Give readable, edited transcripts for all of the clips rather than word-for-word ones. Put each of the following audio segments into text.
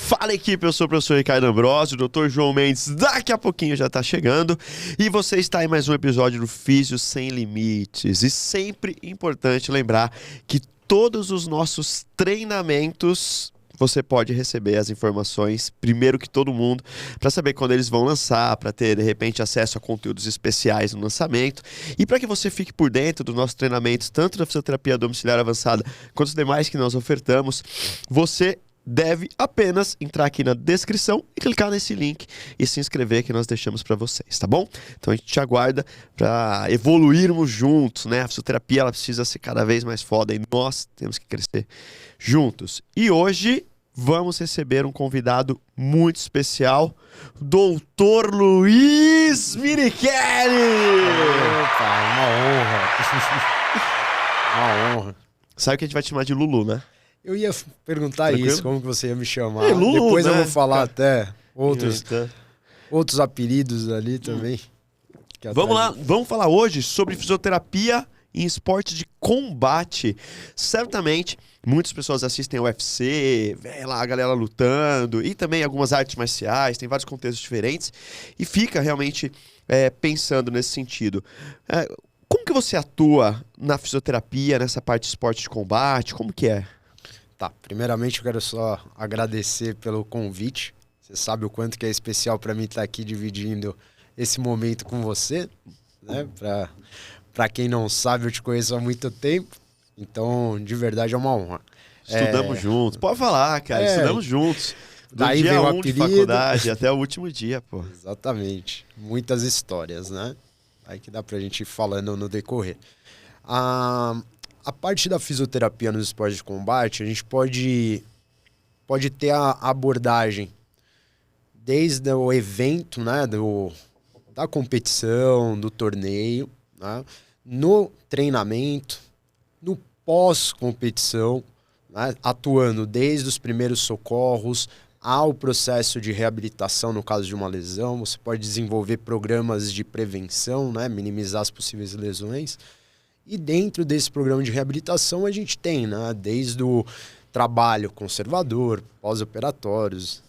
Fala, equipe, eu sou o professor Ricardo Ambrosio, o Dr. João Mendes daqui a pouquinho já tá chegando e você está em mais um episódio do Físio Sem Limites. E sempre importante lembrar que todos os nossos treinamentos você pode receber as informações primeiro que todo mundo, para saber quando eles vão lançar, para ter, de repente, acesso a conteúdos especiais no lançamento e para que você fique por dentro dos nossos treinamentos, tanto da fisioterapia domiciliar avançada quanto os demais que nós ofertamos. Você deve apenas entrar aqui na descrição e clicar nesse link e se inscrever que nós deixamos para vocês, tá bom? Então a gente te aguarda para evoluirmos juntos, né? A fisioterapia ela precisa ser cada vez mais foda e nós temos que crescer juntos. E hoje vamos receber um convidado muito especial, Dr. Luiz Minichelli! Opa, uma honra. Sabe que a gente vai te chamar de Lulu, né? Eu ia perguntar Tranquilo? isso, como que você ia me chamar. Lulu, Depois né? eu vou falar até outros Então, apelidos ali também. vamos lá, vamos falar hoje sobre fisioterapia em esporte de combate. Certamente, muitas pessoas assistem ao UFC, vê lá a galera lutando, e também algumas artes marciais, tem vários contextos diferentes, e fica realmente pensando nesse sentido. Como que você atua na fisioterapia, nessa parte de esporte de combate? Como que é? Tá, primeiramente eu quero só agradecer pelo convite. Você sabe o quanto que é especial para mim estar aqui dividindo esse momento com você, né? Para quem não sabe, eu te conheço há muito tempo, então de verdade é uma honra. Estudamos juntos. Pode falar, cara, estudamos juntos. Do Daí dia veio o 1 de apelido. faculdade até o último dia, pô. Exatamente. Muitas histórias, né? Aí que dá pra gente ir falando no decorrer. A parte da fisioterapia nos esportes de combate, a gente pode ter a abordagem desde o evento, né? Da competição, do torneio, né? No treinamento, no pós-competição, né? Atuando desde os primeiros socorros ao processo de reabilitação no caso de uma lesão. Você pode desenvolver programas de prevenção, né? Minimizar as possíveis lesões. E dentro desse programa de reabilitação a gente tem, né? Desde o trabalho conservador, pós-operatórios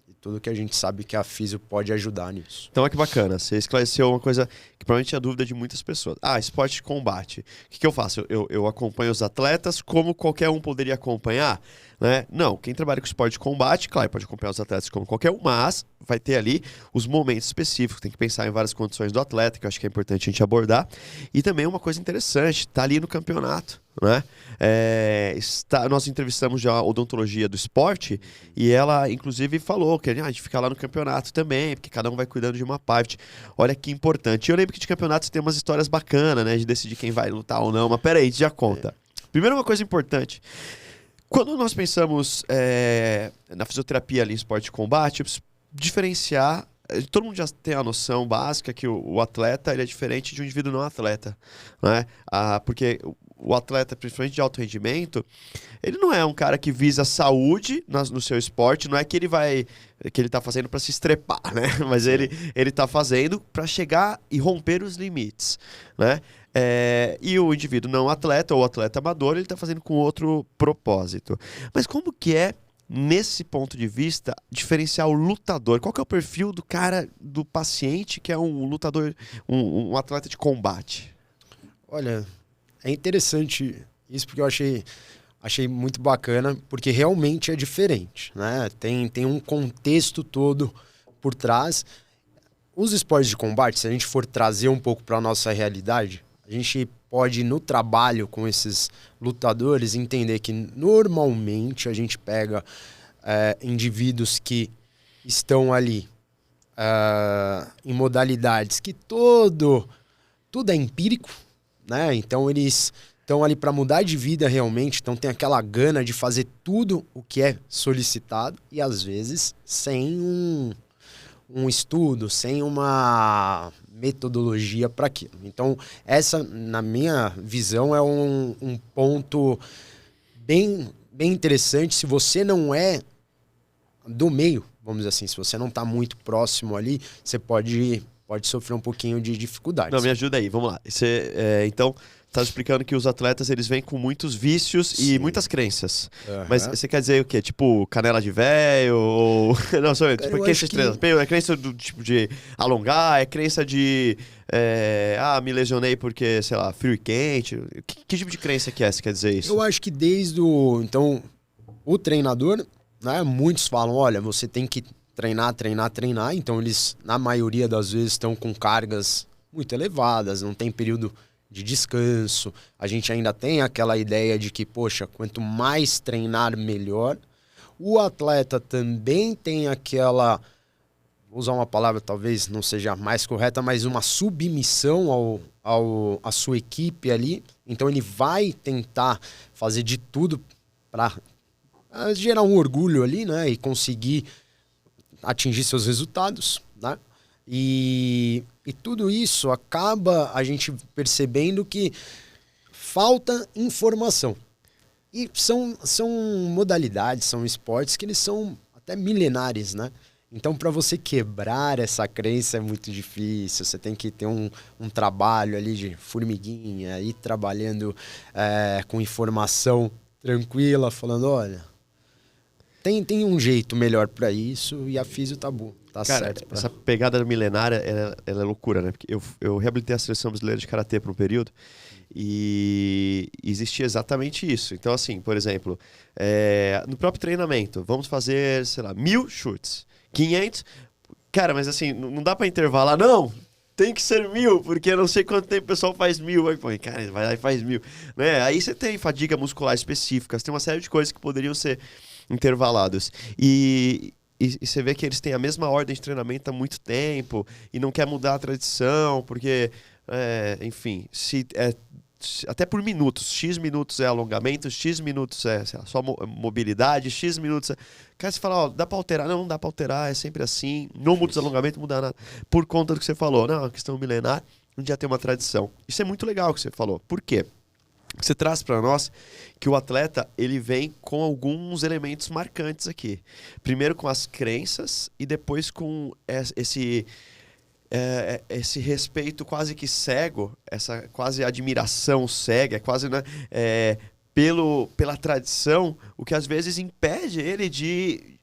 e tudo que a gente sabe que a físio pode ajudar nisso. Então, olha que bacana, você esclareceu uma coisa que provavelmente é a dúvida de muitas pessoas. Esporte de combate. O que eu faço? Eu acompanho os atletas como qualquer um poderia acompanhar? Né? Não, quem trabalha com esporte de combate, claro, pode acompanhar os atletas como qualquer um, mas vai ter ali os momentos específicos, tem que pensar em várias condições do atleta, que eu acho que é importante a gente abordar. E também uma coisa interessante, tá ali no campeonato, né? Nós entrevistamos já a odontologia do esporte e ela, inclusive, falou que a gente fica lá no campeonato também, porque cada um vai cuidando de uma parte. Olha que importante. E eu lembro que de campeonatos tem umas histórias bacanas, né? De decidir quem vai lutar ou não, mas peraí, a gente já conta. Primeiro, uma coisa importante. Quando nós pensamos na fisioterapia ali em esporte de combate, eu preciso diferenciar. Todo mundo já tem a noção básica que o atleta ele é diferente de um indivíduo não atleta, né? Porque o atleta, principalmente de alto rendimento, ele não é um cara que visa saúde no seu esporte, não é que ele tá fazendo para se estrepar, né? Mas ele tá fazendo para chegar e romper os limites, né? E o indivíduo não atleta ou atleta amador, ele está fazendo com outro propósito. Mas como que é, nesse ponto de vista, diferenciar o lutador? Qual que é o perfil do cara, do paciente que é um lutador, um atleta de combate? Olha, é interessante isso porque eu achei muito bacana, porque realmente é diferente, né? Tem um contexto todo por trás. Os esportes de combate, se a gente for trazer um pouco para a nossa realidade, a gente pode, no trabalho com esses lutadores, entender que normalmente a gente pega indivíduos que estão ali em modalidades que tudo é empírico, né? Então eles estão ali para mudar de vida realmente, então tem aquela gana de fazer tudo o que é solicitado e às vezes sem um estudo, sem uma metodologia para aquilo. Então, essa, na minha visão, é um ponto bem interessante. Se você não é do meio, vamos dizer assim, se você não está muito próximo ali, você pode sofrer um pouquinho de dificuldades. Não, me ajuda aí, vamos lá. Então, tá explicando que os atletas eles vêm com muitos vícios e muitas crenças. Mas você quer dizer o quê? Tipo, canela de véio? Ou... Não, só tipo, crença de treinamento. É crença do tipo de alongar? É crença de... me lesionei porque, sei lá, frio e quente? Que tipo de crença que é? Você quer dizer isso? Eu acho que desde o... Então, o treinador, né? Muitos falam, olha, você tem que treinar. Então, eles, na maioria das vezes, estão com cargas muito elevadas, não tem período de descanso. A gente ainda tem aquela ideia de que, poxa, quanto mais treinar, melhor. O atleta também tem aquela, vou usar uma palavra talvez não seja mais correta, mas uma submissão à sua equipe ali. Então ele vai tentar fazer de tudo para gerar um orgulho ali, né? E conseguir atingir seus resultados, né? E tudo isso acaba a gente percebendo que falta informação. E são modalidades, são esportes que eles são até milenares, né? Então, para você quebrar essa crença é muito difícil. Você tem que ter um trabalho ali de formiguinha, ir trabalhando com informação tranquila, falando, olha, tem um jeito melhor para isso e a físio tá bom. Tá Cara, certo. essa pegada milenária, ela é loucura, né? Porque eu reabilitei a seleção brasileira de karatê por um período e existia exatamente isso. Então, assim, por exemplo, no próprio treinamento, vamos fazer, sei lá, 1000 chutes, 500... Cara, mas assim, não dá pra intervalar, não! Tem que ser 1000, porque eu não sei quanto tempo o pessoal faz 1000. Aí, pô, cara, vai lá e faz 1000. Né? Aí você tem fadiga muscular específica, tem uma série de coisas que poderiam ser intervaladas. E você vê que eles têm a mesma ordem de treinamento há muito tempo e não quer mudar a tradição, porque, enfim, até por minutos, X minutos é alongamento, X minutos é, sei lá, só mobilidade, X minutos é... Cara, você fala, ó, dá pra alterar? Não dá pra alterar, é sempre assim, não muda os alongamentos, não muda nada. Por conta do que você falou, não, é uma questão milenar, um dia tem uma tradição. Isso é muito legal o que você falou. Por quê? Você traz para nós que o atleta ele vem com alguns elementos marcantes aqui. Primeiro com as crenças e depois com esse respeito quase que cego, essa quase admiração cega, quase, né, pela tradição, o que às vezes impede ele de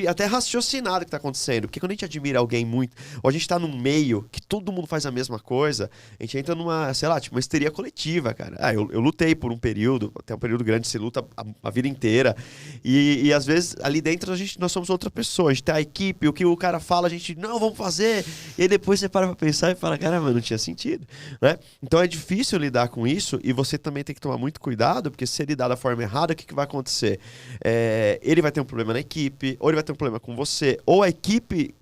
até raciocinar o que está acontecendo. Porque quando a gente admira alguém muito, ou a gente está num meio que todo mundo faz a mesma coisa, a gente entra numa, sei lá, tipo, uma histeria coletiva, cara. Eu lutei por um período, até um período grande, você luta a vida inteira, e às vezes ali dentro nós somos outra pessoa, a gente tem a equipe, o que o cara fala, a gente, não, vamos fazer, e aí depois você para pra pensar e fala, caramba, não tinha sentido, né? Então é difícil lidar com isso, e você também tem que tomar muito cuidado, porque se você lidar da forma errada, o que vai acontecer? Ele vai ter um problema na equipe, ou ele vai ter um problema com você, ou a equipe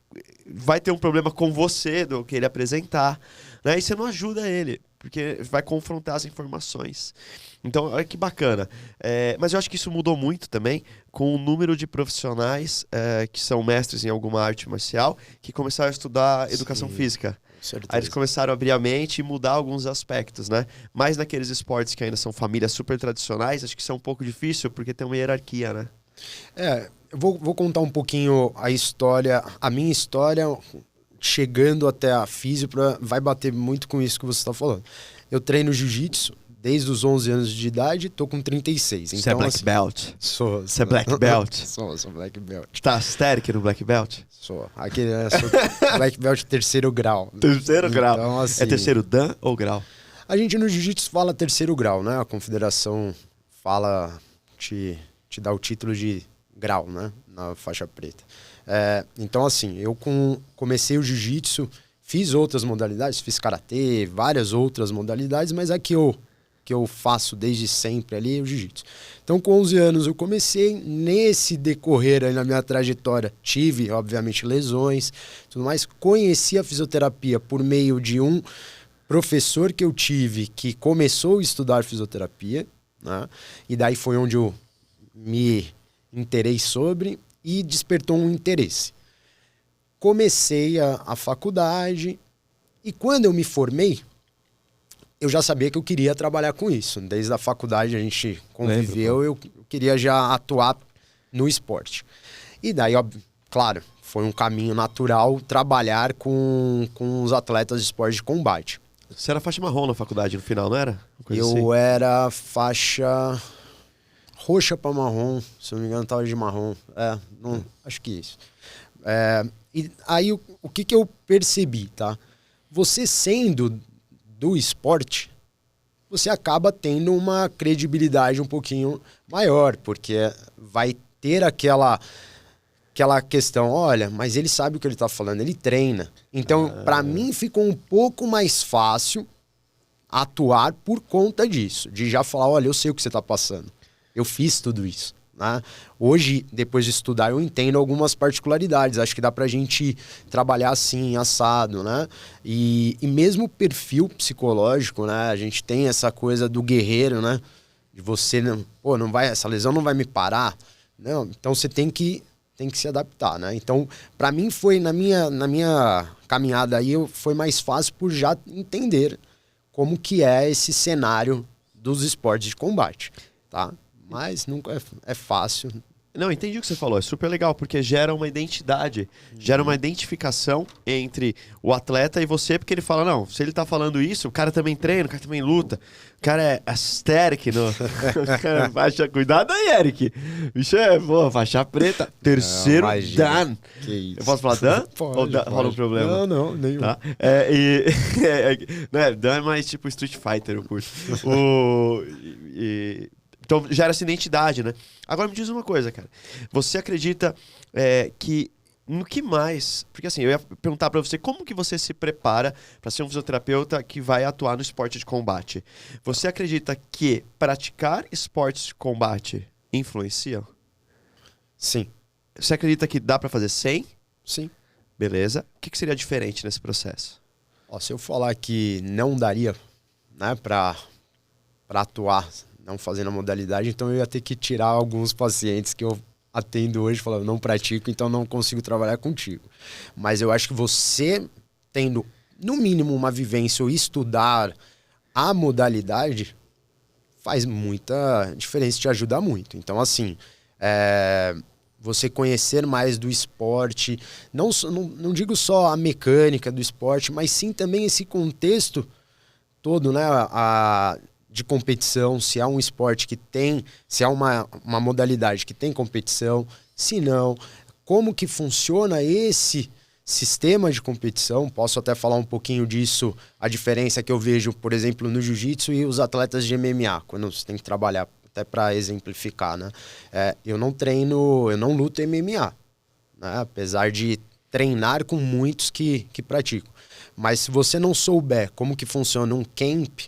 vai ter um problema com você do que ele apresentar, né? E você não ajuda ele, porque vai confrontar as informações. Então, olha que bacana. Mas eu acho que isso mudou muito também com o número de profissionais que são mestres em alguma arte marcial que começaram a estudar educação física. Certeza. Aí eles começaram a abrir a mente e mudar alguns aspectos, né? Mas naqueles esportes que ainda são famílias super tradicionais, acho que isso é um pouco difícil porque tem uma hierarquia, né? Eu vou contar um pouquinho a minha história, chegando até a físio, vai bater muito com isso que você está falando. Eu treino jiu-jitsu desde os 11 anos de idade, tô com 36. Você é black belt? Sou. Você é black belt? Sou black belt. Tá asteric no black belt? Sou. Sou black belt terceiro grau. Terceiro grau. Então, assim, é terceiro dan ou grau? A gente no jiu-jitsu fala terceiro grau, né? A confederação fala, te dá o título de grau, né? Na faixa preta. Então, assim, eu comecei o jiu-jitsu, fiz outras modalidades, fiz karatê, várias outras modalidades, mas a que eu faço desde sempre ali é o jiu-jitsu. Então, com 11 anos eu comecei, nesse decorrer aí na minha trajetória, tive, obviamente, lesões, tudo mais, conheci a fisioterapia por meio de um professor que eu tive que começou a estudar fisioterapia, né? E daí foi onde eu me inteirei sobre e despertou um interesse. Comecei a faculdade e quando eu me formei, eu já sabia que eu queria trabalhar com isso. Desde a faculdade a gente conviveu, eu queria já atuar no esporte. E daí, claro, foi um caminho natural trabalhar com os atletas de esporte de combate. Você era faixa marrom na faculdade no final, não era? Uma coisa Eu assim. era faixa roxa para marrom, se eu não me engano, tava de marrom. Não, acho que isso. E aí, o que eu percebi, tá? Você sendo do esporte, você acaba tendo uma credibilidade um pouquinho maior, porque vai ter aquela questão, olha, mas ele sabe o que ele tá falando, ele treina. Então, para mim, ficou um pouco mais fácil atuar por conta disso, de já falar, olha, eu sei o que você tá passando. Eu fiz tudo isso. Né? Hoje, depois de estudar, eu entendo algumas particularidades. Acho que dá pra gente trabalhar assim, assado, né? E mesmo o perfil psicológico, né? A gente tem essa coisa do guerreiro, né? De você, não vai, essa lesão não vai me parar. Não, então você tem que se adaptar, né? Então, pra mim foi, na minha caminhada aí, foi mais fácil por já entender como que é esse cenário dos esportes de combate, tá? Mas nunca é fácil. Não, entendi o que você falou. É super legal, porque gera uma identidade, gera uma identificação entre o atleta e você, porque ele fala, não, se ele tá falando isso, o cara também treina, o cara também luta, o cara é asteric, o cara faixa... Cuidado aí, Eric. Bicho faixa preta, terceiro Dan. Que isso. Eu posso falar Dan? Pode, Ou rola um problema? Não, nenhum. Tá? Né, Dan é mais tipo Street Fighter, eu curto. Então gera essa identidade, né? Agora me diz uma coisa, cara. Você acredita que no que mais... Porque assim, eu ia perguntar pra você como que você se prepara pra ser um fisioterapeuta que vai atuar no esporte de combate. Você acredita que praticar esportes de combate influenciam? Sim. Você acredita que dá pra fazer sem? Sim. Beleza. O que seria diferente nesse processo? Se eu falar que não daria, né, pra atuar não fazendo a modalidade, então eu ia ter que tirar alguns pacientes que eu atendo hoje, falando, não pratico, então não consigo trabalhar contigo. Mas eu acho que você tendo, no mínimo, uma vivência ou estudar a modalidade, faz muita diferença, te ajuda muito. Então, assim, você conhecer mais do esporte, não digo só a mecânica do esporte, mas sim também esse contexto todo, né, de competição, se é um esporte que tem, se é uma modalidade que tem competição, se não, como que funciona esse sistema de competição. Posso até falar um pouquinho disso, a diferença que eu vejo, por exemplo, no jiu-jitsu e os atletas de MMA, quando você tem que trabalhar, até para exemplificar, né? Eu não luto MMA, né? Apesar de treinar com muitos que praticam. Mas se você não souber como que funciona um camp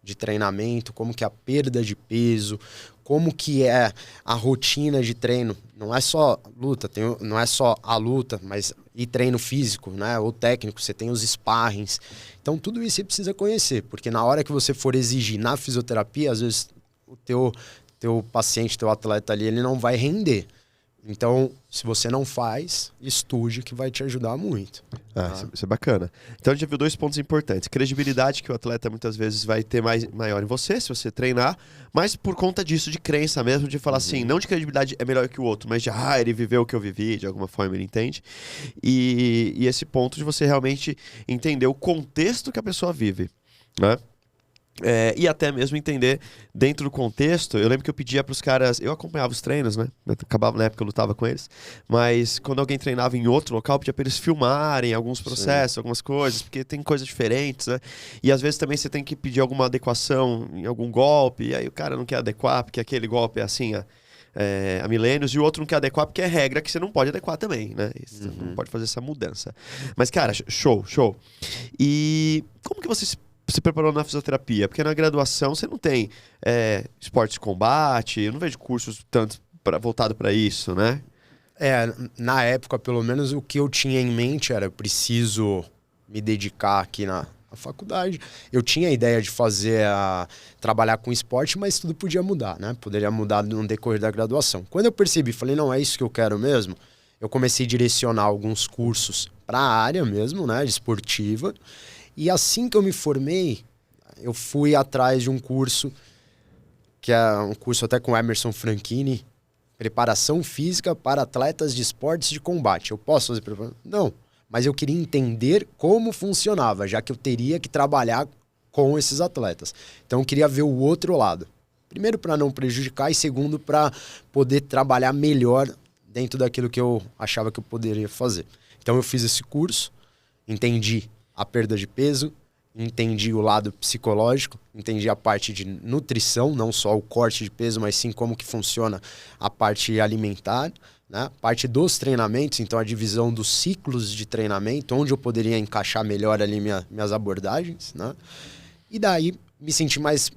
de treinamento, como que é a perda de peso, como que é a rotina de treino, não é só luta, não é só a luta, mas e treino físico, né, ou técnico, você tem os sparrings. Então tudo isso você precisa conhecer, porque na hora que você for exigir na fisioterapia, às vezes o teu paciente, teu atleta ali, ele não vai render. Então, se você não faz, estude, que vai te ajudar muito. Isso é bacana. Então a gente já viu dois pontos importantes. Credibilidade, que o atleta muitas vezes vai ter maior em você, se você treinar, mas por conta disso, de crença mesmo, de falar assim, não de credibilidade é melhor que o outro, mas de, ele viveu o que eu vivi, de alguma forma ele entende. E esse ponto de você realmente entender o contexto que a pessoa vive, né? E até mesmo entender dentro do contexto. Eu lembro que eu pedia para os caras, eu acompanhava os treinos, né? Acabava na época eu lutava com eles, mas quando alguém treinava em outro local, eu pedia para eles filmarem alguns processos, algumas coisas, porque tem coisas diferentes, né? E às vezes também você tem que pedir alguma adequação em algum golpe, e aí o cara não quer adequar porque aquele golpe é assim, há milênios, e o outro não quer adequar porque é regra que você não pode adequar também, né? Você não pode fazer essa mudança. Mas, cara, show. E como que você se preparou na fisioterapia? Porque na graduação você não tem esportes de combate, eu não vejo cursos tanto voltado para isso, né? Na época, pelo menos, o que eu tinha em mente era, eu preciso me dedicar aqui na faculdade. Eu tinha a ideia de trabalhar com esporte, mas tudo podia mudar, né? Poderia mudar no decorrer da graduação. Quando eu percebi, falei, não, é isso que eu quero mesmo, eu comecei a direcionar alguns cursos para a área mesmo, né, de esportiva. E assim que eu me formei, eu fui atrás de um curso, que é um curso até com Emerson Franchini, preparação física para atletas de esportes de combate. Eu posso fazer preparação? Não, mas eu queria entender como funcionava, já que eu teria que trabalhar com esses atletas. Então eu queria ver o outro lado. Primeiro, para não prejudicar, e segundo, para poder trabalhar melhor dentro daquilo que eu achava que eu poderia fazer. Então eu fiz esse curso, entendi a perda de peso, entendi o lado psicológico, entendi a parte de nutrição, não só o corte de peso, mas sim como que funciona a parte alimentar, né? Parte dos treinamentos, então a divisão dos ciclos de treinamento, onde eu poderia encaixar melhor ali minhas abordagens, né? E daí me senti mais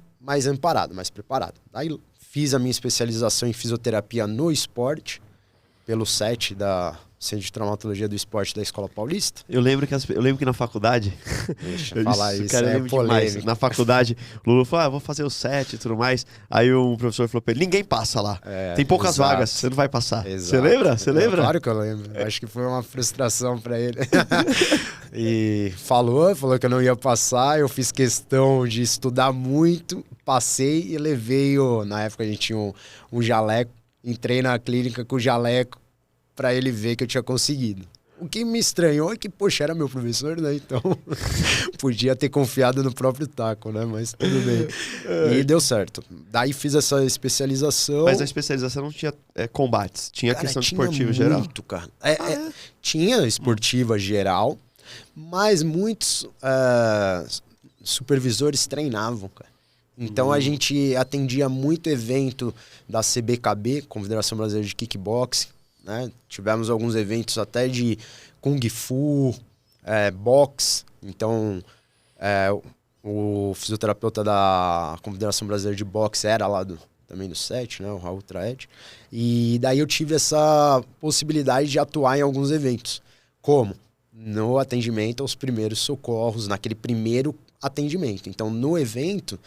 amparado, mais preparado. Daí fiz a minha especialização em fisioterapia no esporte, pelo CET da Centro de Traumatologia do Esporte da Escola Paulista. Eu lembro que na faculdade... Deixa eu falar isso, cara, é polêmico. Na faculdade, o Lulu falou, vou fazer o set e tudo mais. Aí um professor falou pra ele, ninguém passa lá. Tem poucas vagas, você não vai passar. Você lembra? Você lembra? Claro que eu lembro. Acho que foi uma frustração pra ele. E falou que eu não ia passar. Eu fiz questão de estudar muito, passei e levei na época a gente tinha um jaleco. Entrei na clínica com o jaleco pra ele ver que eu tinha conseguido. O que me estranhou é que, poxa, era meu professor, né? Então, podia ter confiado no próprio taco, né? Mas tudo bem. E deu certo. Daí fiz essa especialização. Mas a especialização não tinha combates, tinha questão esportiva tinha geral. Muito, cara. Tinha esportiva geral, mas muitos supervisores treinavam, cara. Então a gente atendia muito evento da CBKB, Confederação Brasileira de Kickboxing, né? Tivemos alguns eventos até de Kung Fu, boxe. Então o fisioterapeuta da Confederação Brasileira de Boxe era lá também do CET, né? O Raul Traed. E daí eu tive essa possibilidade de atuar em alguns eventos. Como? No atendimento aos primeiros socorros, naquele primeiro atendimento. Então no evento...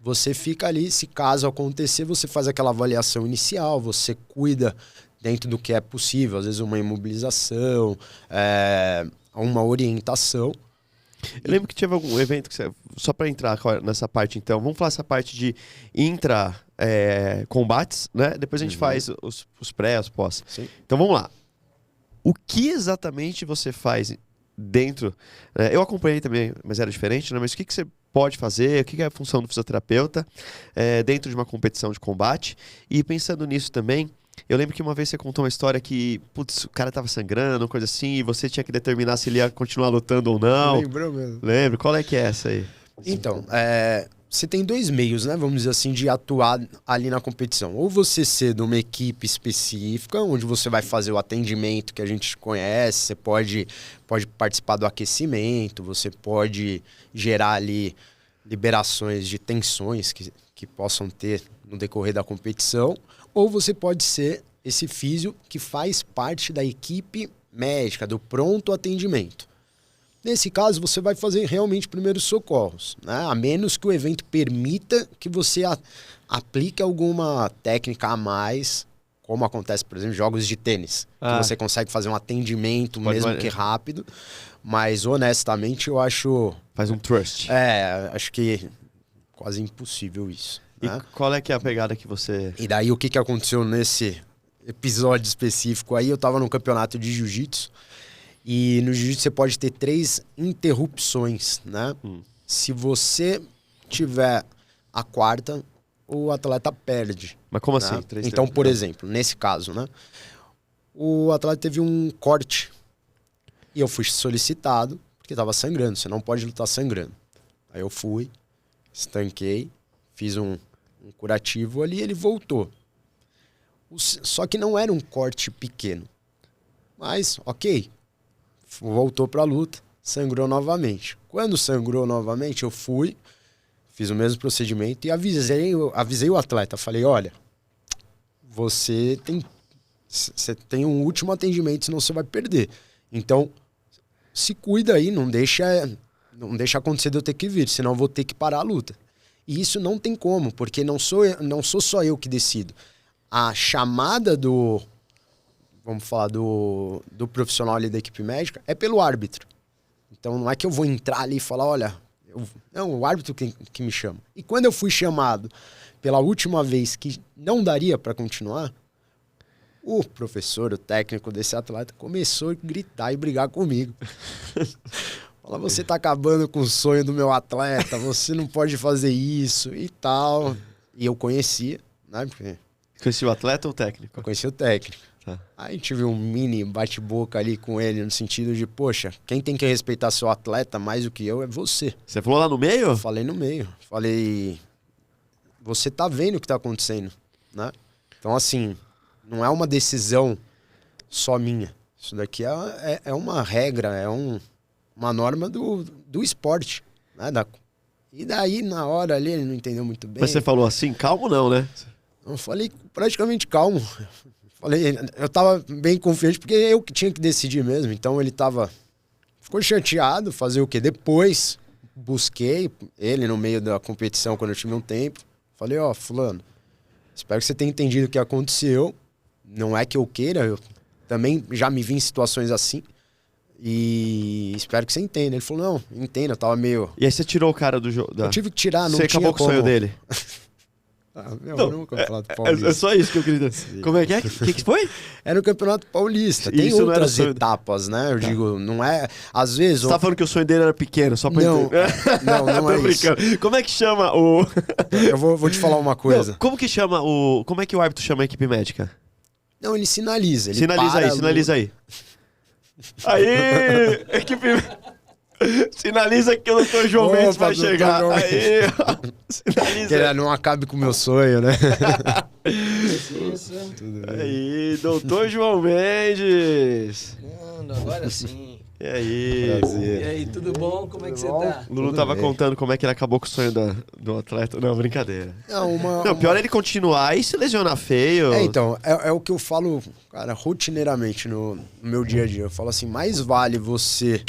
Você fica ali, se caso acontecer, você faz aquela avaliação inicial, você cuida dentro do que é possível, às vezes uma imobilização, uma orientação. Eu lembro que teve algum evento, só para entrar nessa parte então, vamos falar essa parte de combates, né? Depois a gente faz os pré, os pós. Sim. Então vamos lá. O que exatamente você faz dentro... eu acompanhei também, mas era diferente, né? Mas o que você pode fazer, o que é a função do fisioterapeuta dentro de uma competição de combate? E pensando nisso também, eu lembro que uma vez você contou uma história que, putz, o cara tava sangrando, coisa assim, e você tinha que determinar se ele ia continuar lutando ou não. Lembrou mesmo. Lembro. Qual é que é essa aí? Então, você tem dois meios, né? Vamos dizer assim, de atuar ali na competição. Ou você ser de uma equipe específica, onde você vai fazer o atendimento que a gente conhece, você pode participar do aquecimento, você pode gerar ali liberações de tensões que possam ter no decorrer da competição, ou você pode ser esse físio que faz parte da equipe médica, do pronto atendimento. Nesse caso, você vai fazer realmente primeiros socorros, né? A menos que o evento permita que você aplique alguma técnica a mais, como acontece, por exemplo, em jogos de tênis, que você consegue fazer um atendimento mesmo que rápido, mas honestamente eu acho... Faz um thrust. Acho que quase impossível isso. E né? qual é que é a pegada que você... E daí o que aconteceu nesse episódio específico aí? Eu tava num campeonato de jiu-jitsu, e no jiu-jitsu você pode ter 3 interrupções, né? Se você tiver a 4ª, o atleta perde. Mas como né? assim? Então, por exemplo, nesse caso, né? O atleta teve um corte e eu fui solicitado porque estava sangrando. Você não pode lutar sangrando. Aí eu fui, estanquei, fiz um curativo ali e ele voltou. Só que não era um corte pequeno. Mas, ok. Voltou pra luta, sangrou novamente. Quando sangrou novamente, eu fui, fiz o mesmo procedimento e avisei o atleta. Falei, olha, você tem um último atendimento, senão você vai perder. Então, se cuida aí, não deixa acontecer de eu ter que vir, senão eu vou ter que parar a luta. E isso não tem como, porque não sou só eu que decido. A chamada vamos falar do profissional ali da equipe médica, é pelo árbitro. Então não é que eu vou entrar ali e falar, olha, não, o árbitro que me chama. E quando eu fui chamado pela última vez que não daria para continuar, O professor, o técnico desse atleta, começou a gritar e brigar comigo. Fala, você tá acabando com o sonho do meu atleta, você não pode fazer isso e tal. E eu conhecia, né? Porque Conhecia o atleta ou o técnico? eu conhecia o técnico. Tá. Aí tive um mini bate-boca ali com ele, no sentido de, poxa, quem tem que respeitar seu atleta mais do que eu é você. Você falou lá no meio? Eu falei no meio. Falei, você tá vendo o que tá acontecendo, né? Então, assim, não é uma decisão só minha. Isso daqui é uma regra, uma norma do esporte, né? E daí, na hora ali, ele não entendeu muito bem. Mas você falou assim, calmo não, né? Eu falei praticamente calmo. Falei, eu tava bem confiante, porque eu que tinha que decidir mesmo. Então ele ficou chateado, fazer o quê? Depois busquei ele no meio da competição, quando eu tive um tempo. Falei, ó, fulano, espero que você tenha entendido o que aconteceu. Não é que eu queira, eu também já me vi em situações assim. E espero que você entenda. Ele falou, não, entendo, eu tava meio... E aí você tirou o cara do jogo. Eu tive que tirar, não Você tinha acabou com o sonho como. dele. Era no Campeonato Paulista. É só isso que eu queria dizer. Como é que é? O que foi? Era no Campeonato Paulista. Tem Isso não era outras sonho- etapas, né? Eu digo, não é... Às vezes... Você tá falando que o sonho dele era pequeno, só pra Não, entender. não Tô é isso. brincando. Como é que chama o... Eu vou te falar uma coisa. Não, como que chama o... Como é que o árbitro chama a equipe médica? Não, ele sinaliza. Ele Sinaliza para aí, a sinaliza aí. Aí, equipe... Sinaliza que o Dr. João Opa, Mendes vai Dr. chegar. João Aí, ó. Que Sinaliza. ele não acabe com o meu sonho, né? Aí, Dr. João Mendes. Mano, agora sim. E aí? E aí, tudo bom? Como é que você tá? O Lulu Tudo tava bem. contando como é que ele acabou com o sonho do atleta. Não, brincadeira. Não, Não, pior é ele continuar e se lesionar feio. Então, é o que eu falo, cara, rotineiramente no meu dia a dia. Eu falo assim, mais vale você,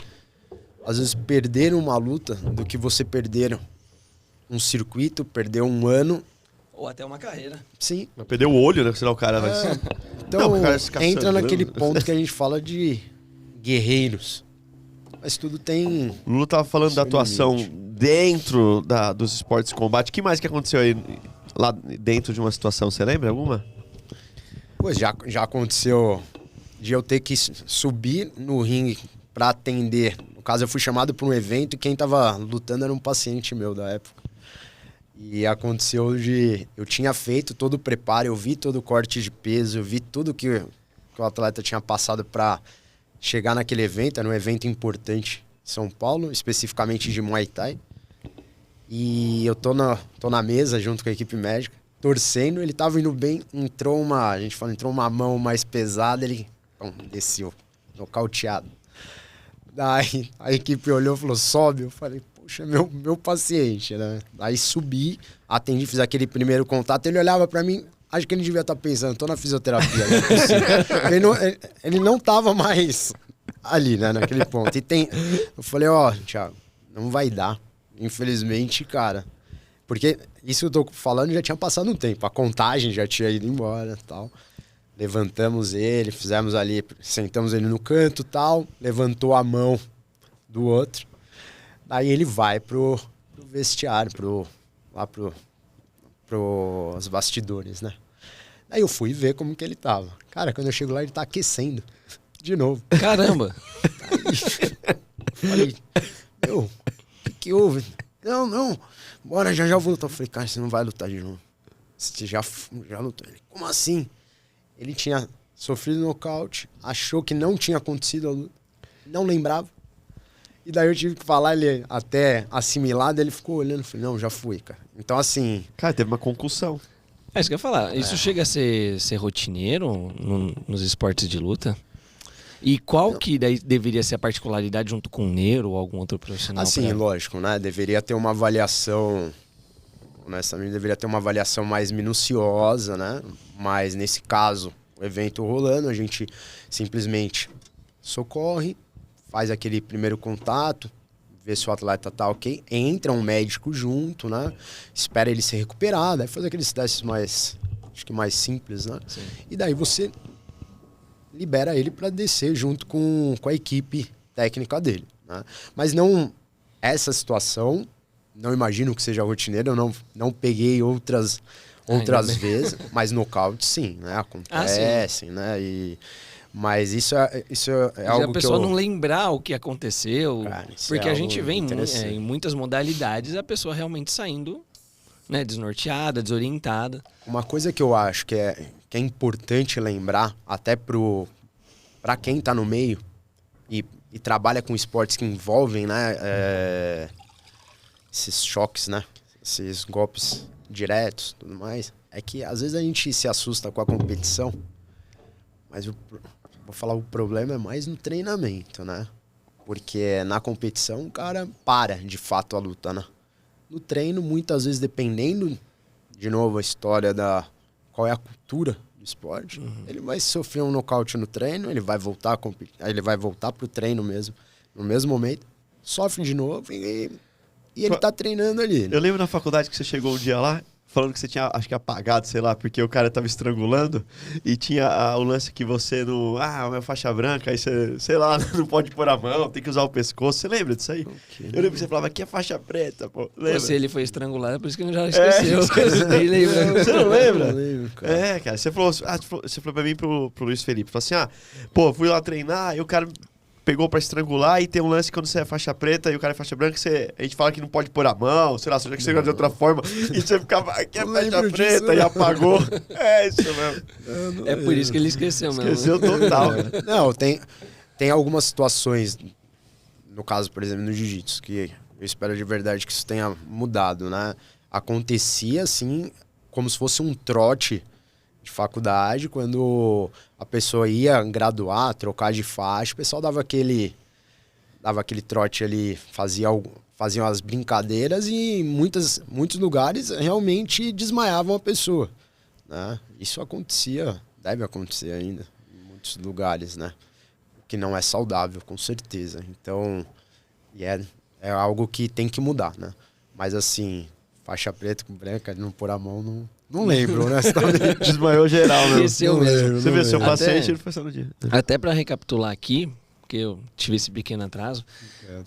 às vezes, perder uma luta do que você perder um circuito, perder um ano. Ou até uma carreira. Sim. Mas perdeu o olho, né? Senão o cara vai... Então, Não, o cara se caçando, entra naquele né? ponto que a gente fala de guerreiros. Mas tudo tem... O Lulu tava falando da Seu atuação limite. dentro dos esportes de combate. O que mais que aconteceu aí lá dentro de uma situação? Você lembra alguma? Pois já aconteceu de eu ter que subir no ringue pra atender. No caso, eu fui chamado para um evento e quem tava lutando era um paciente meu da época. E aconteceu de... Eu tinha feito todo o preparo, eu vi todo o corte de peso, eu vi tudo que o atleta tinha passado pra chegar naquele evento. Era um evento importante em São Paulo, especificamente de Muay Thai. E eu tô na mesa junto com a equipe médica, torcendo. Ele tava indo bem, entrou uma mão mais pesada, ele desceu, nocauteado. Daí a equipe olhou e falou, sobe. Eu falei, poxa, meu paciente, né? Aí subi, atendi, fiz aquele primeiro contato. Ele olhava pra mim, acho que ele devia estar pensando, tô na fisioterapia. Não é possível. Ele não tava mais ali, né, naquele ponto. Eu falei, ó, Thiago, não vai dar. Infelizmente, cara. Porque isso que eu tô falando já tinha passado um tempo. A contagem já tinha ido embora e tal. Levantamos ele, fizemos ali, sentamos ele no canto e tal. Levantou a mão do outro. Daí ele vai pro vestiário, pros bastidores, né? Daí eu fui ver como que ele tava. Cara, quando eu chego lá, ele tá aquecendo. De novo. Caramba! Falei, meu, o que houve? Não, bora, já vou lutar. Eu falei, cara, você não vai lutar de novo. Você já lutou. Ele, como assim? Ele tinha sofrido nocaute, achou que não tinha acontecido a luta, não lembrava. E daí eu tive que falar, ele até assimilado, ele ficou olhando e falei, não, já fui, cara. Então, assim... Cara, teve uma concussão. É isso que eu ia falar. Isso chega a ser rotineiro nos esportes de luta? E qual que daí deveria ser a particularidade junto com o Neiro ou algum outro profissional? Assim, lógico, né? Deveria ter uma avaliação... Honestamente, deveria ter uma avaliação mais minuciosa, né? Mas, nesse caso, o evento rolando, a gente simplesmente socorre, faz aquele primeiro contato, vê se o atleta tá ok, entra um médico junto, né? Espera ele se recuperar, daí faz aqueles testes mais simples, né? Sim. E daí você libera ele para descer junto com a equipe técnica dele, né? Mas não... Essa situação, não imagino que seja rotineira, eu não peguei outras Outras vezes, mas nocaute sim, né? Acontece, né? Mas isso é algo que a pessoa não lembrar o que aconteceu, Cara, isso porque é a gente algo vê interessante. em muitas modalidades a pessoa realmente saindo, né, desnorteada, desorientada. Uma coisa que eu acho que é importante lembrar, até para quem tá no meio e trabalha com esportes que envolvem, né, esses choques, né, esses golpes diretos, tudo mais, é que às vezes a gente se assusta com a competição, mas vou falar, o problema é mais no treinamento, né? Porque na competição o cara para de fato a luta, né? No treino, muitas vezes, dependendo, de novo, a história qual é a cultura do esporte, ele vai sofrer um nocaute no treino, ele vai voltar a competir, ele vai voltar pro treino mesmo, no mesmo momento, sofre de novo e ele tá treinando ali. Eu lembro na faculdade que você chegou um dia lá, falando que você tinha, acho que apagado, sei lá, porque o cara tava estrangulando e tinha o lance que você não... Ah, minha faixa branca, aí você, sei lá, não pode pôr a mão, tem que usar o pescoço. Você lembra disso aí? Okay. Eu lembro que você falava, aqui é faixa preta, pô. Lembra? Se ele foi estrangulado, é por isso que ele já esqueceu. Você nem lembra. Você não lembra? Eu lembro, cara. É, cara, você falou pra mim, pro Luiz Felipe, falou assim, pô, fui lá treinar, e o cara pegou pra estrangular, e tem um lance quando você é faixa preta e o cara é faixa branca, a gente fala que não pode pôr a mão, sei lá, só que você gosta de outra forma, e você ficava, aqui é faixa preta, e apagou. É isso mesmo. É por isso que ele esqueceu mesmo. Esqueceu total. Não, tem algumas situações, no caso, por exemplo, no jiu-jitsu, que eu espero de verdade que isso tenha mudado, né? Acontecia, assim, como se fosse um trote de faculdade, quando a pessoa ia graduar, trocar de faixa, o pessoal dava aquele trote ali, faziam as brincadeiras e em muitos lugares realmente desmaiavam a pessoa, né? Isso acontecia, deve acontecer ainda em muitos lugares, né? Que não é saudável, com certeza. Então, é algo que tem que mudar, né? Mas assim, faixa preta com branca, não pôr a mão, não lembro, né? Desmaiou geral, mesmo. Esqueceu mesmo. Você vê, seu Até- paciente, ele foi só no dia. Até pra recapitular aqui, porque eu tive esse pequeno atraso,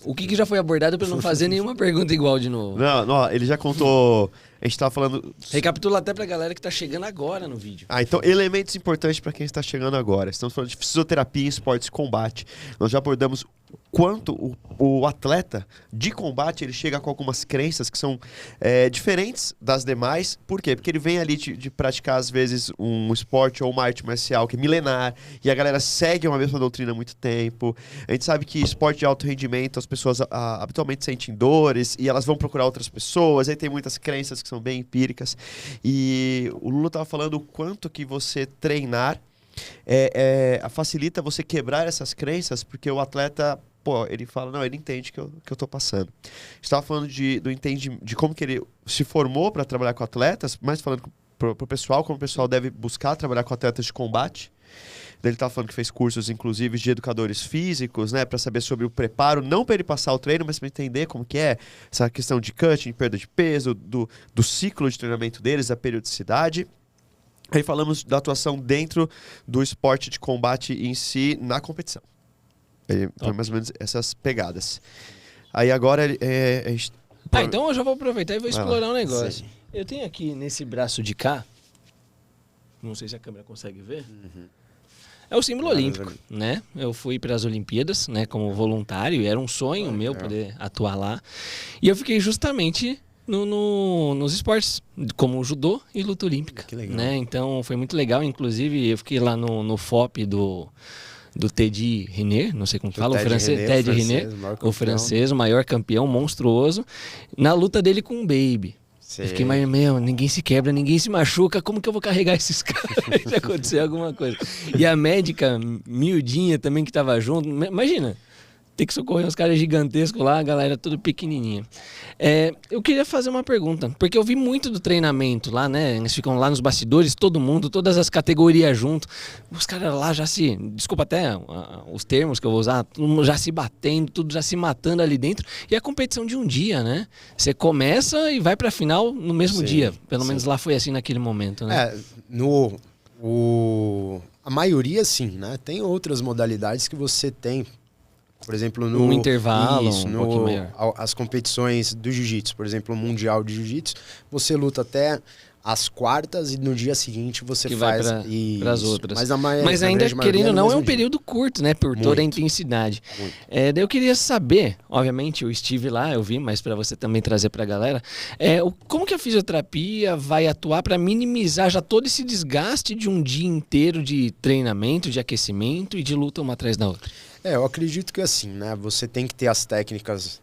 o que já foi abordado pra eu não fazer nenhuma pergunta igual de novo? Não, ele já contou. A gente tava falando. Recapitula até pra galera que tá chegando agora no vídeo. Então, elementos importantes para quem está chegando agora. Estamos falando de fisioterapia em esportes de combate. Nós já abordamos quanto o atleta de combate ele chega com algumas crenças que são diferentes das demais. Por quê? Porque ele vem ali de praticar, às vezes, um esporte ou uma arte marcial que é milenar e a galera segue uma mesma doutrina há muito tempo. A gente sabe que esporte de alto rendimento, as pessoas habitualmente sentem dores e elas vão procurar outras pessoas. Aí tem muitas crenças que são bem empíricas. E o Lula estava falando o quanto que você treinar facilita você quebrar essas crenças, porque o atleta, pô, ele fala, não, ele entende que eu tô passando. Estava falando de como que ele se formou para trabalhar com atletas, mas falando pro pessoal, como o pessoal deve buscar trabalhar com atletas de combate. Ele estava falando que fez cursos, inclusive, de educadores físicos, né, para saber sobre o preparo, não para ele passar o treino, mas para entender como que é essa questão de cutting, perda de peso, do ciclo de treinamento deles, da periodicidade. Aí falamos da atuação dentro do esporte de combate em si, na competição. Foi mais ou menos essas pegadas. Aí agora a gente... Então eu já vou aproveitar e vou explorar um negócio. Sim. Eu tenho aqui nesse braço de cá, não sei se a câmera consegue ver, é o símbolo olímpico, né? Eu fui para as Olimpíadas, né, como voluntário, e era um sonho meu poder atuar lá. E eu fiquei justamente nos esportes, como judô e luta olímpica. Que legal. Né? Então foi muito legal, inclusive eu fiquei lá no FOP do Teddy Riner, não sei como que fala, o francês, Teddy Riner, o francês, o maior campeão, monstruoso, na luta dele com o Baby. Sim. Eu fiquei, mas, ninguém se quebra, ninguém se machuca, como que eu vou carregar esses caras se acontecer alguma coisa? E a médica miudinha também que tava junto, imagina, ter que socorrer uns caras gigantescos lá, a galera tudo pequenininha. Eu queria fazer uma pergunta, porque eu vi muito do treinamento lá, né? Eles ficam lá nos bastidores, todo mundo, todas as categorias junto. Os caras lá já desculpa até os termos que eu vou usar, todo mundo já se batendo, tudo já se matando ali dentro. E a competição de um dia, né? Você começa e vai pra final no mesmo dia. Pelo menos lá foi assim naquele momento, né? A maioria sim, né? Tem outras modalidades que você tem. Por exemplo, um intervalo, pouquinho maior. As competições do jiu-jitsu, por exemplo, o Mundial de Jiu-Jitsu, você luta até as quartas e no dia seguinte você Que faz vai para as isso. outras. Mas, Mas na ainda, grande maioria querendo ou no não, é mesmo um dia. período curto, né? Por toda a Muito. intensidade. Muito. Daí eu queria saber, obviamente eu estive lá, eu vi, mas para você também trazer para a galera, como que a fisioterapia vai atuar para minimizar já todo esse desgaste de um dia inteiro de treinamento, de aquecimento e de luta uma atrás da outra? Eu acredito que assim, né? Você tem que ter as técnicas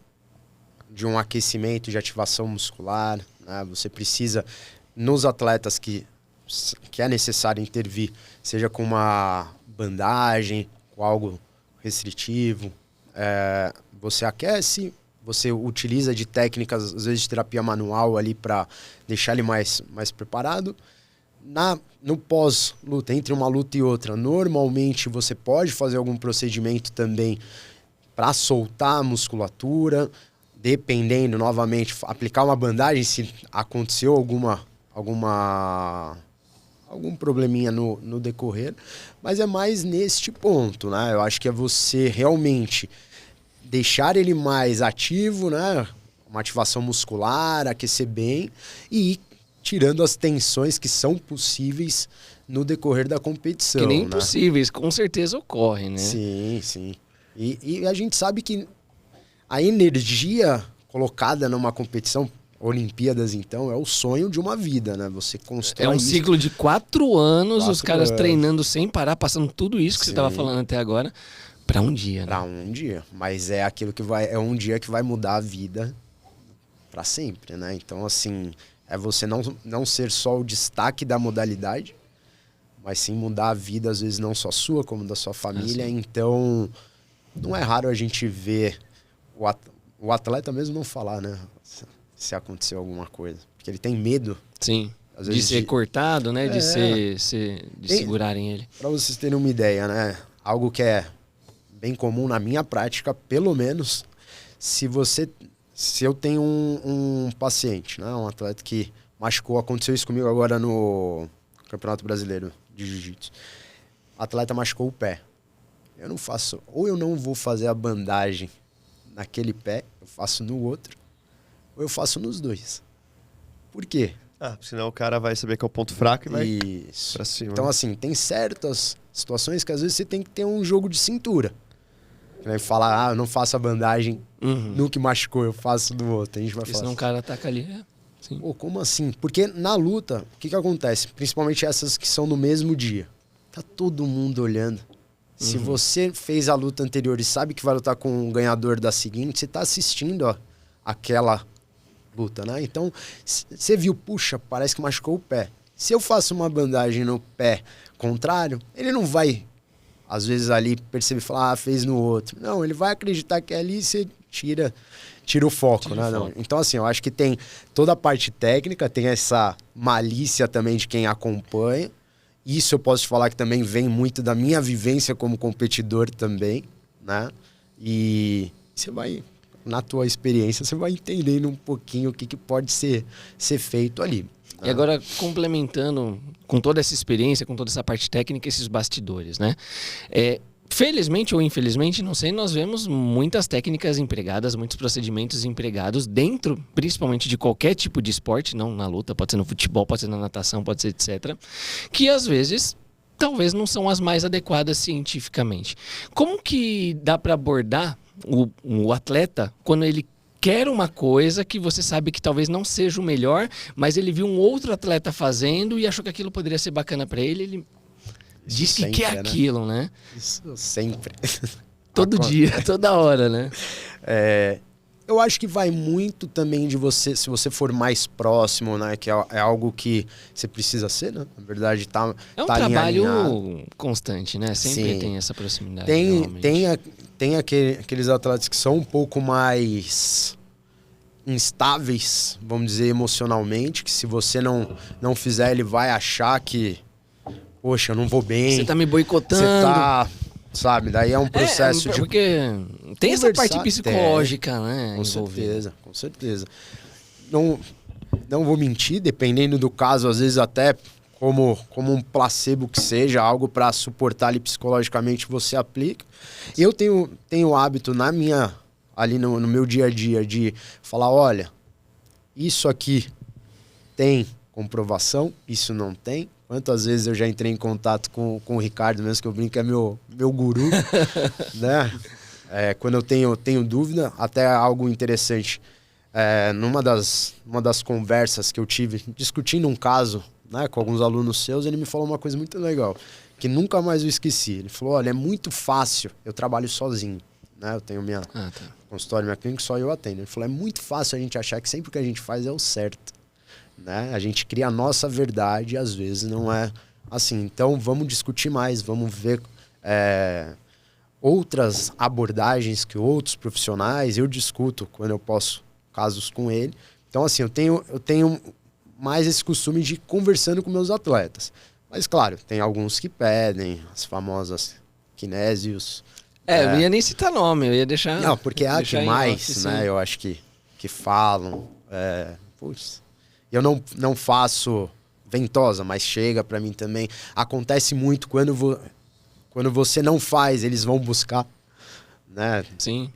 de um aquecimento, de ativação muscular, né? Você precisa, nos atletas que é necessário intervir, seja com uma bandagem, com algo restritivo, você aquece, você utiliza de técnicas, às vezes de terapia manual ali para deixar ele mais preparado. No pós-luta, entre uma luta e outra, normalmente você pode fazer algum procedimento também para soltar a musculatura, dependendo, novamente, aplicar uma bandagem se aconteceu algum probleminha no decorrer, mas é mais neste ponto, né? Eu acho que é você realmente deixar ele mais ativo, né? Uma ativação muscular, aquecer bem e ir tirando as tensões que são possíveis no decorrer da competição. Que nem né? impossíveis, com certeza ocorre, né? Sim, sim. E a gente sabe que a energia colocada numa competição, Olimpíadas então, é o sonho de uma vida, né? Você constrói É um isso. ciclo de 4 anos, os 4 caras anos. treinando sem parar, passando tudo isso que você Sim. estava falando até agora, para um dia, né? Para um dia. Mas é aquilo que é um dia que vai mudar a vida para sempre, né? Então, assim, é você não ser só o destaque da modalidade, mas sim mudar a vida, às vezes, não só sua, como da sua família. Então, não é raro a gente ver o atleta mesmo não falar, né? Se aconteceu alguma coisa. Porque ele tem medo. Sim. Às De vezes ser cortado, né? De segurarem ele. Para vocês terem uma ideia, né? Algo que é bem comum na minha prática, pelo menos, se eu tenho um paciente, né? Um atleta que machucou, aconteceu isso comigo agora no Campeonato Brasileiro de Jiu-Jitsu. O atleta machucou o pé. Eu não vou fazer a bandagem naquele pé, eu faço no outro, ou eu faço nos dois. Por quê? Senão o cara vai saber que é o ponto fraco e vai Isso. pra cima. Então, assim, tem certas situações que às vezes você tem que ter um jogo de cintura. Falar, eu não faço a bandagem no que machucou, eu faço do outro. A gente vai Porque falar senão o cara ataca ali. Sim. Pô, como assim? Porque na luta, o que acontece? Principalmente essas que são no mesmo dia. Tá todo mundo olhando. Se você fez a luta anterior e sabe que vai lutar com o ganhador da seguinte, você tá assistindo aquela luta, né? Então, você viu, puxa, parece que machucou o pé. Se eu faço uma bandagem no pé contrário, ele não vai, às vezes, ali perceber e falar, fez no outro. Não, ele vai acreditar que é ali e você tira o foco, né? Não. Então, assim, eu acho que tem toda a parte técnica, tem essa malícia também de quem acompanha. Isso eu posso te falar que também vem muito da minha vivência como competidor também, né? E você vai, na tua experiência, você vai entendendo um pouquinho o que pode ser feito ali. E agora, complementando com toda essa experiência, com toda essa parte técnica, esses bastidores, né? Felizmente ou infelizmente, não sei, nós vemos muitas técnicas empregadas, muitos procedimentos empregados dentro, principalmente de qualquer tipo de esporte, não na luta, pode ser no futebol, pode ser na natação, pode ser etc., que às vezes talvez não são as mais adequadas cientificamente. Como que dá para abordar o atleta quando ele quer uma coisa que você sabe que talvez não seja o melhor, mas ele viu um outro atleta fazendo e achou que aquilo poderia ser bacana para ele diz que sempre, quer aquilo, né? Isso sempre. Todo dia, toda hora, né? Eu acho que vai muito também de você, se você for mais próximo, né? Que é algo que você precisa ser, né? Na verdade, tá trabalho alinhado. Constante, né? Sempre Sim. tem essa proximidade. Tem aqueles atletas que são um pouco mais instáveis, vamos dizer, emocionalmente, que se você não fizer, ele vai achar que, poxa, eu não vou bem. Você tá me boicotando. Você tá, sabe? Daí é um processo de... Porque tem essa parte psicológica, tem, né? Com certeza. Não vou mentir, dependendo do caso, às vezes até como um placebo que seja, algo para suportar ali psicologicamente, você aplica. Eu tenho o hábito ali no meu dia a dia de falar, olha, isso aqui tem comprovação, isso não tem. Quantas vezes eu já entrei em contato com o Ricardo, mesmo que eu brinco, é meu guru, né? Quando eu tenho dúvida, até algo interessante. Uma das conversas que eu tive, discutindo um caso, né, com alguns alunos seus, ele me falou uma coisa muito legal, que nunca mais eu esqueci. Ele falou, olha, é muito fácil, eu trabalho sozinho, né? Eu tenho minha consultório, minha clínica, só eu atendo. Ele falou, é muito fácil a gente achar que sempre o que a gente faz é o certo, né? A gente cria a nossa verdade e às vezes não é assim. Então vamos discutir mais, vamos ver outras abordagens que outros profissionais, eu discuto quando eu posso casos com ele. Então assim, eu tenho mais esse costume de ir conversando com meus atletas. Mas claro, tem alguns que pedem, as famosas kinésios. Eu ia nem citar nome, eu ia deixar... Não, porque há que mais, né? Eu acho que falam. Eu não faço ventosa, mas chega pra mim também. Acontece muito quando você não faz, eles vão buscar, né? Sim,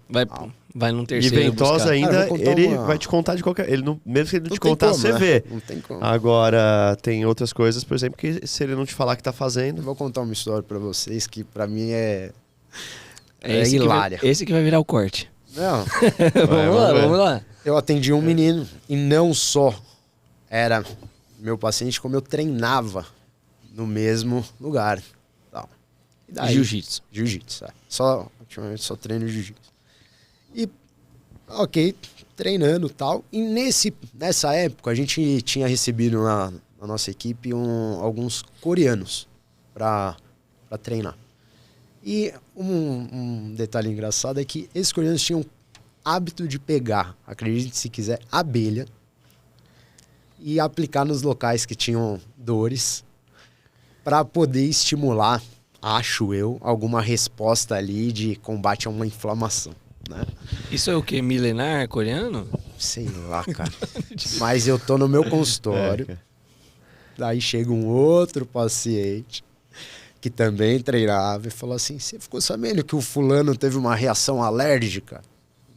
vai num terceiro. E ventosa buscar. ainda, ele vai te contar de qualquer... Mesmo que ele não te contar, como, você né? vê. Não tem como. Agora, tem outras coisas, por exemplo, que se ele não te falar que tá fazendo... Eu vou contar uma história pra vocês que pra mim é esse hilária. Esse que vai virar o corte. Não, Vamos lá. eu atendi um menino e não só era meu paciente, como eu treinava no mesmo lugar. E daí, Jiu-jitsu. Jiu-jitsu, ultimamente só treino jiu-jitsu. E, treinando e tal. E nessa época, a gente tinha recebido na nossa equipe alguns coreanos pra treinar. E um detalhe engraçado é que esses coreanos tinham hábito de pegar, acredite se quiser, abelha e aplicar nos locais que tinham dores para poder estimular, acho eu, alguma resposta ali de combate a uma inflamação, né? Isso é o quê? Milenar coreano? Sei lá, cara. Mas eu tô no meu consultório, daí chega um outro paciente que também treinava e falou assim, você ficou sabendo que o fulano teve uma reação alérgica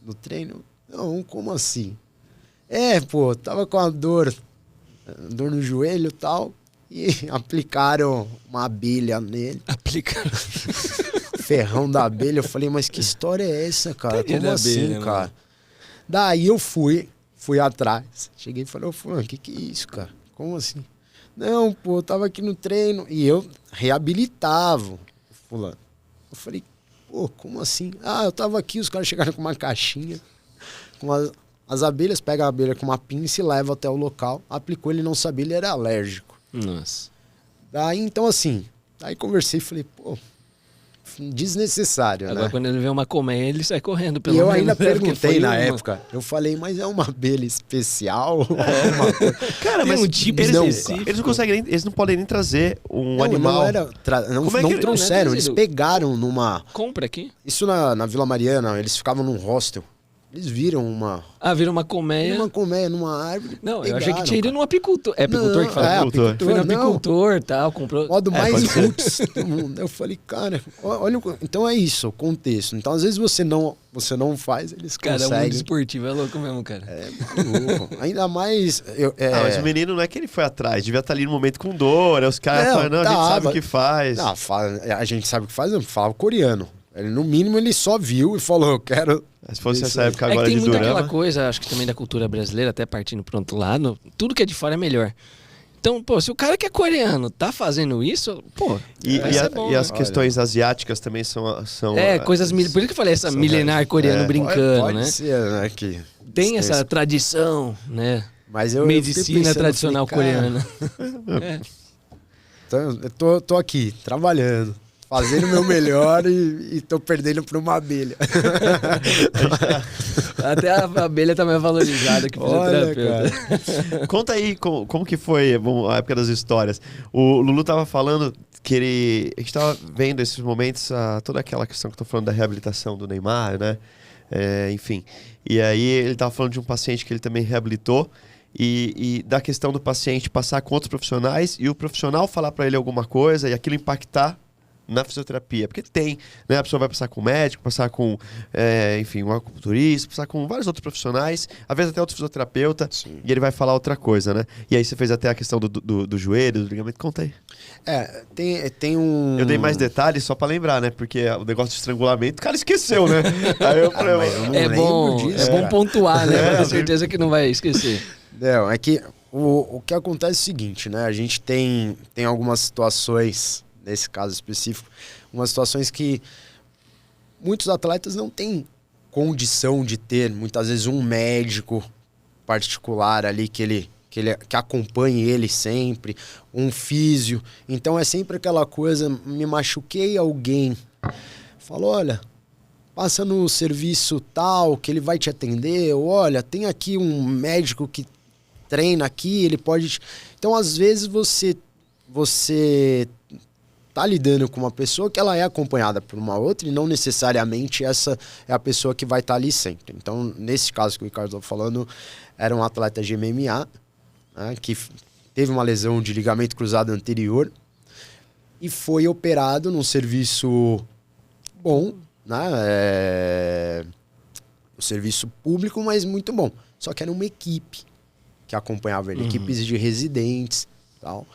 no treino? Não, como assim? Tava com a dor no joelho e tal, e aplicaram uma abelha nele. Aplicaram. Ferrão da abelha. Eu falei, mas que história é essa, cara? Tadinha Como da assim, abelha, cara? mano. Daí eu fui atrás. Cheguei e falei, ô fulano, que é isso, cara? Como assim? Não, eu tava aqui no treino e eu reabilitava o fulano. Eu falei, como assim? Eu tava aqui, os caras chegaram com uma caixinha, com as abelhas, pega a abelha com uma pinça e leva até o local. Aplicou, ele não sabia, ele era alérgico. Nossa. Daí, então assim, aí conversei e falei, desnecessário, Agora, né? quando ele vê uma colmeia, ele sai correndo. E eu ainda menos, né? Porque perguntei foi na uma. época, eu falei, mas é uma abelha especial? Ou é uma coisa? Cara, Tem mas um tipo eles, específico. eles não conseguem eles não podem nem trazer um Não, animal. não Como é que- trouxeram, não é eles trazido? pegaram numa... Compra aqui. Isso na Vila Mariana, eles ficavam num hostel. Eles viram uma Vira uma colmeia. colmeia numa árvore. Não, eu pegaram, achei que tinha ido cara. num apicultor. É apicultor que fala? apicultor. Foi no não. apicultor e tal, comprou. Modo mais pode ser. roots do mundo. Eu falei, cara, olha, então é isso, o contexto. Então, às vezes você não faz, eles Cara, o mundo conseguem. esportivo é louco mesmo, cara. É maluco. Ainda mais... Mas o menino não é que ele foi atrás, devia estar ali no momento com dor, aí os caras Não, falam, não, a gente sabe tava. o que faz. Não, a gente sabe o que faz, eu falava coreano. Ele, no mínimo, ele só viu e falou, eu quero... Se fosse Isso essa época É que agora tem de muito Durama... aquela coisa, acho que também da cultura brasileira, até partindo pro outro lado, tudo que é de fora é melhor. Então, se o cara que é coreano tá fazendo isso, vai ser bom, e as né? questões asiáticas também são coisas... Por isso que eu falei essa milenar coreano brincando, pode né? ser, né? Que Tem essa tradição, né? Mas eu Medicina fiquei pensando, tradicional falei, cara, coreana. então, eu tô aqui, trabalhando, fazendo o meu melhor e tô perdendo pra uma abelha. Até a abelha tá mais valorizada que o fisioterapeuta. Olha, Conta aí como que foi a época das histórias. O Lulu tava falando que a gente tava vendo esses momentos, toda aquela questão que eu tô falando da reabilitação do Neymar, né? Enfim. E aí ele tava falando de um paciente que ele também reabilitou e da questão do paciente passar com outros profissionais e o profissional falar pra ele alguma coisa e aquilo impactar na fisioterapia? Porque tem, né? A pessoa vai passar com o médico, passar com, enfim, um acupunturista, passar com vários outros profissionais, às vezes até outro fisioterapeuta, e ele vai falar outra coisa, né? E aí você fez até a questão do joelho, do ligamento. Conta aí. Tem um... Eu dei mais detalhes só pra lembrar, né? Porque o negócio de estrangulamento, o cara esqueceu, né? Aí eu falei, mas eu não É bom, lembro disso, é bom cara. pontuar, né? Pra ter certeza que não vai esquecer. Não, é que o que acontece é o seguinte, né? A gente tem algumas situações, nesse caso específico, umas situações que muitos atletas não têm condição de ter, muitas vezes, um médico particular ali que acompanhe ele sempre, um físio. Então é sempre aquela coisa, me machuquei, alguém falou, olha, passa no serviço tal, que ele vai te atender, ou olha, tem aqui um médico que treina aqui, ele pode... Então, às vezes, você tá lidando com uma pessoa que ela é acompanhada por uma outra e não necessariamente essa é a pessoa que vai estar ali sempre. Então, nesse caso que o Ricardo estava falando, era um atleta de MMA, né, que teve uma lesão de ligamento cruzado anterior e foi operado num serviço bom, né, um serviço público, mas muito bom. Só que era uma equipe que acompanhava ele, equipes de residentes e tal.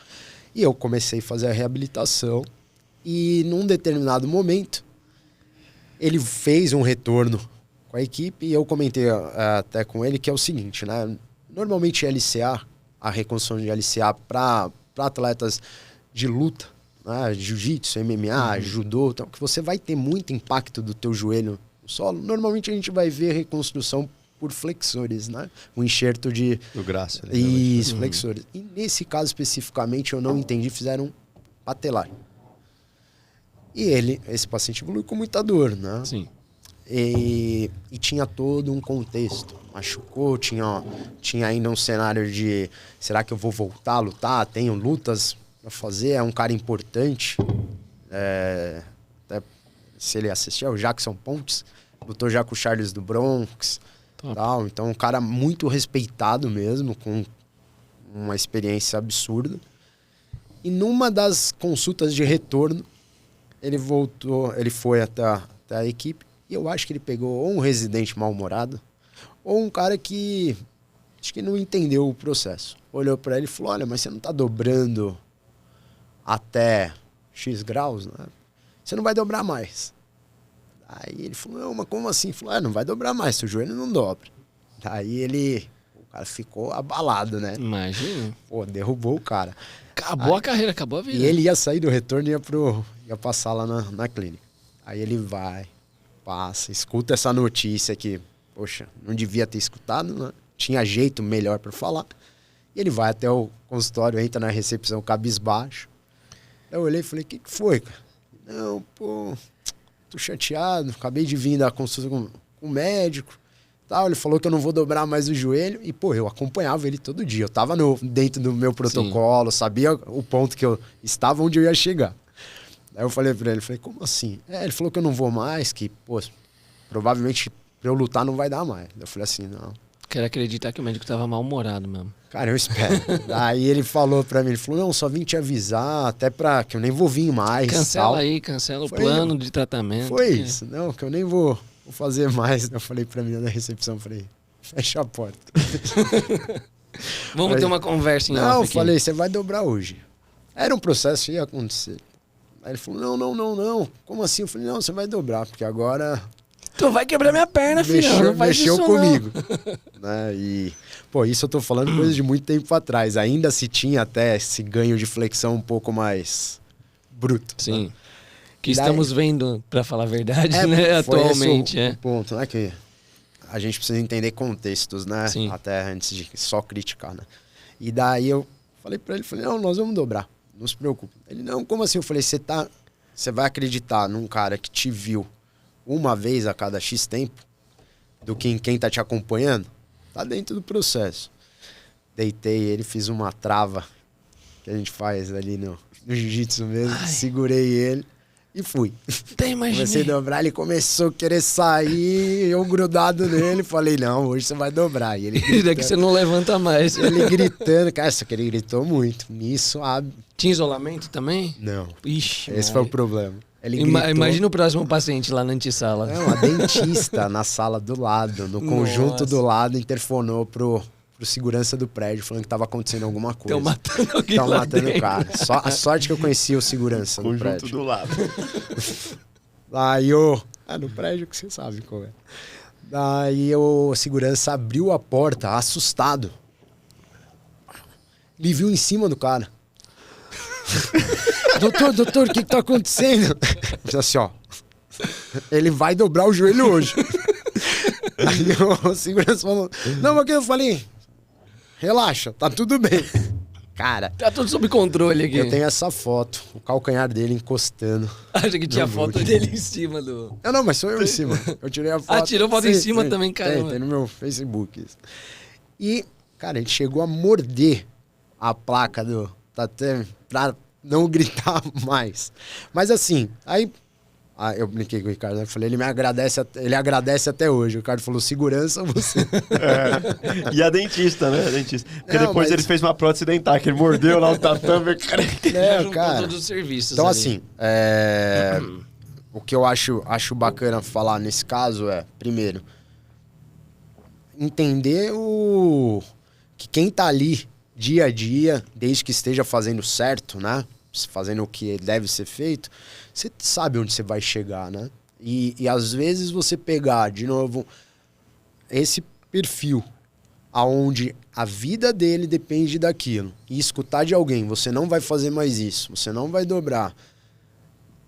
E eu comecei a fazer a reabilitação e num determinado momento ele fez um retorno com a equipe e eu comentei até com ele que é o seguinte, né? Normalmente LCA, a reconstrução de LCA para atletas de luta, né? Jiu-jitsu, MMA, judô, então, que você vai ter muito impacto do teu joelho no solo. Normalmente a gente vai ver reconstrução por flexores, né? Um enxerto de... Do braço. Né? Isso, flexores. E nesse caso especificamente eu não entendi, fizeram patelar. E esse paciente evoluiu com muita dor, né? Sim. E tinha todo um contexto. Machucou, tinha ainda um cenário de será que eu vou voltar a lutar? Tenho lutas pra fazer, é um cara importante. Até se ele assistir, é o Jackson Pontes, lutou já com o Charles do Bronx. Tal. Então, um cara muito respeitado mesmo, com uma experiência absurda. E numa das consultas de retorno, ele foi até a equipe, e eu acho que ele pegou ou um residente mal-humorado, ou um cara que acho que não entendeu o processo. Olhou para ele e falou, olha, mas você não tá dobrando até X graus, né? Você não vai dobrar mais. Aí ele falou, não, mas como assim? Ele falou, não vai dobrar mais, seu joelho não dobra. Daí o cara ficou abalado, né? Imagina. Pô, derrubou o cara. Acabou a carreira, acabou a vida. E ele ia sair do retorno e ia passar lá na clínica. Aí ele passa, escuta essa notícia que, poxa, não devia ter escutado, né? Tinha jeito melhor para falar. E ele vai até o consultório, entra na recepção cabisbaixo. Eu olhei e falei, o que foi, cara? Não, pô... Tô chateado, acabei de vir da consulta com o médico, tal. Ele falou que eu não vou dobrar mais o joelho e, pô, eu acompanhava ele todo dia. Eu tava dentro do meu protocolo, sabia o ponto que eu estava, onde eu ia chegar. Aí eu falei pra ele, como assim? Ele falou que eu não vou mais, que, pô, provavelmente pra eu lutar não vai dar mais. Eu falei assim, não. Quero acreditar que o médico tava mal-humorado mesmo. Cara, eu espero. Aí ele falou pra mim, ele falou, não, só vim te avisar, até pra que eu nem vou vir mais. Cancela tal. aí, cancela o plano de tratamento. Foi isso, não, que eu nem vou fazer mais. Eu falei pra mim na recepção, falei, fecha a porta. Vamos ter uma conversa em off Não, aqui. falei, você vai dobrar hoje. Era um processo que ia acontecer. Aí ele falou, não. Como assim? Eu falei, não, você vai dobrar, porque agora... Tu vai quebrar minha perna, filho. Não faz mexeu isso comigo. Né? E, pô, isso eu tô falando coisa de muito tempo atrás. Ainda se tinha até esse ganho de flexão um pouco mais bruto. Sim. Né? Que estamos vendo, pra falar a verdade, né? Foi Atualmente, esse o ponto, né? Que a gente precisa entender contextos, né? Sim. Até antes de só criticar, né? E daí eu falei pra ele, não, nós vamos dobrar. Não se preocupe. Ele, não, como assim? Eu falei, você vai acreditar num cara que te viu uma vez a cada X tempo do que em quem tá te acompanhando? Tá dentro do processo. Deitei ele, fiz uma trava que a gente faz ali no jiu-jitsu mesmo, segurei ele. E fui. Até imaginei. Comecei a dobrar, ele começou a querer sair, eu grudado nele, falei, não, hoje você vai dobrar. E ele E daqui você não levanta mais. ele gritando, cara, só que ele gritou muito. Nisso, Tinha isolamento também? não. Ixi, Esse foi o problema. Ele Imagina o próximo paciente lá na antessala. É, uma dentista na sala do lado, no conjunto do lado, interfonou pro segurança do prédio, falando que tava acontecendo alguma coisa. Estão matando alguém Estão lá matando dentro. o cara. Só a sorte que eu conhecia o segurança no Conjunto prédio. do lado. Daí eu... no prédio que você sabe como é. Daí o segurança abriu a porta, assustado. Ele viu em cima do cara. doutor, o que tá acontecendo? Assim, ó. Ele vai dobrar o joelho hoje. Aí o segurança falou, não, mas que eu falei, relaxa, tá tudo bem. Cara, Tá tudo sob controle aqui. eu tenho essa foto, o calcanhar dele encostando. Acha que tinha no foto boot. dele em cima do... Não, mas sou eu em cima. Eu tirei a foto. tirou foto em Sim, cima tem, também, caramba. Tem no meu Facebook. Isso. E, cara, ele chegou a morder a placa do Tatam pra não gritar mais. Mas assim, aí... eu brinquei com o Ricardo, né? Eu falei, ele agradece até hoje. O Ricardo falou, segurança você. E a dentista, né? A dentista. Porque Não, depois mas- ele fez uma prótese dentária, que ele mordeu lá o tatame. Juntou cara. todos os serviços Então, ali. assim, o que eu acho bacana falar nesse caso é, primeiro, entender que quem tá ali dia a dia, desde que esteja fazendo certo, né? Fazendo o que deve ser feito, você sabe onde você vai chegar, né? E às vezes você pegar, de novo, esse perfil aonde a vida dele depende daquilo e escutar de alguém, você não vai fazer mais isso, você não vai dobrar.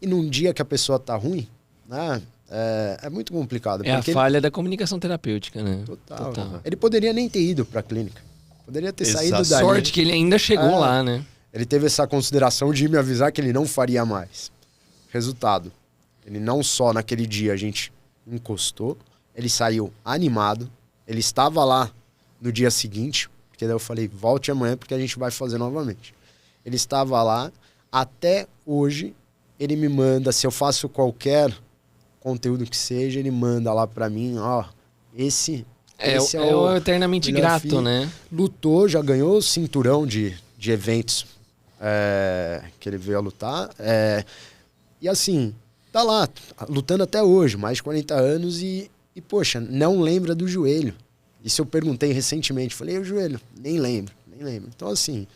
E num dia que a pessoa tá ruim, né? É muito complicado. É a porque falha da comunicação terapêutica, né? Total. Ele poderia nem ter ido pra clínica. Poderia ter saído Exato. dali. Sorte que ele ainda chegou É. lá, né? Ele teve essa consideração de me avisar que ele não faria mais. Resultado, ele não só naquele dia a gente encostou, ele saiu animado, ele estava lá no dia seguinte, porque daí eu falei, volte amanhã porque a gente vai fazer novamente. Ele estava lá, até hoje ele me manda, se eu faço qualquer conteúdo que seja, ele manda lá pra mim, ó, esse É o eternamente melhor grato, filho. né? Lutou, já ganhou o cinturão de eventos que ele veio a lutar. E assim, tá lá, lutando até hoje, mais de 40 anos e poxa, não lembra do joelho. Isso eu perguntei recentemente, falei, e o joelho? Nem lembro. Então assim,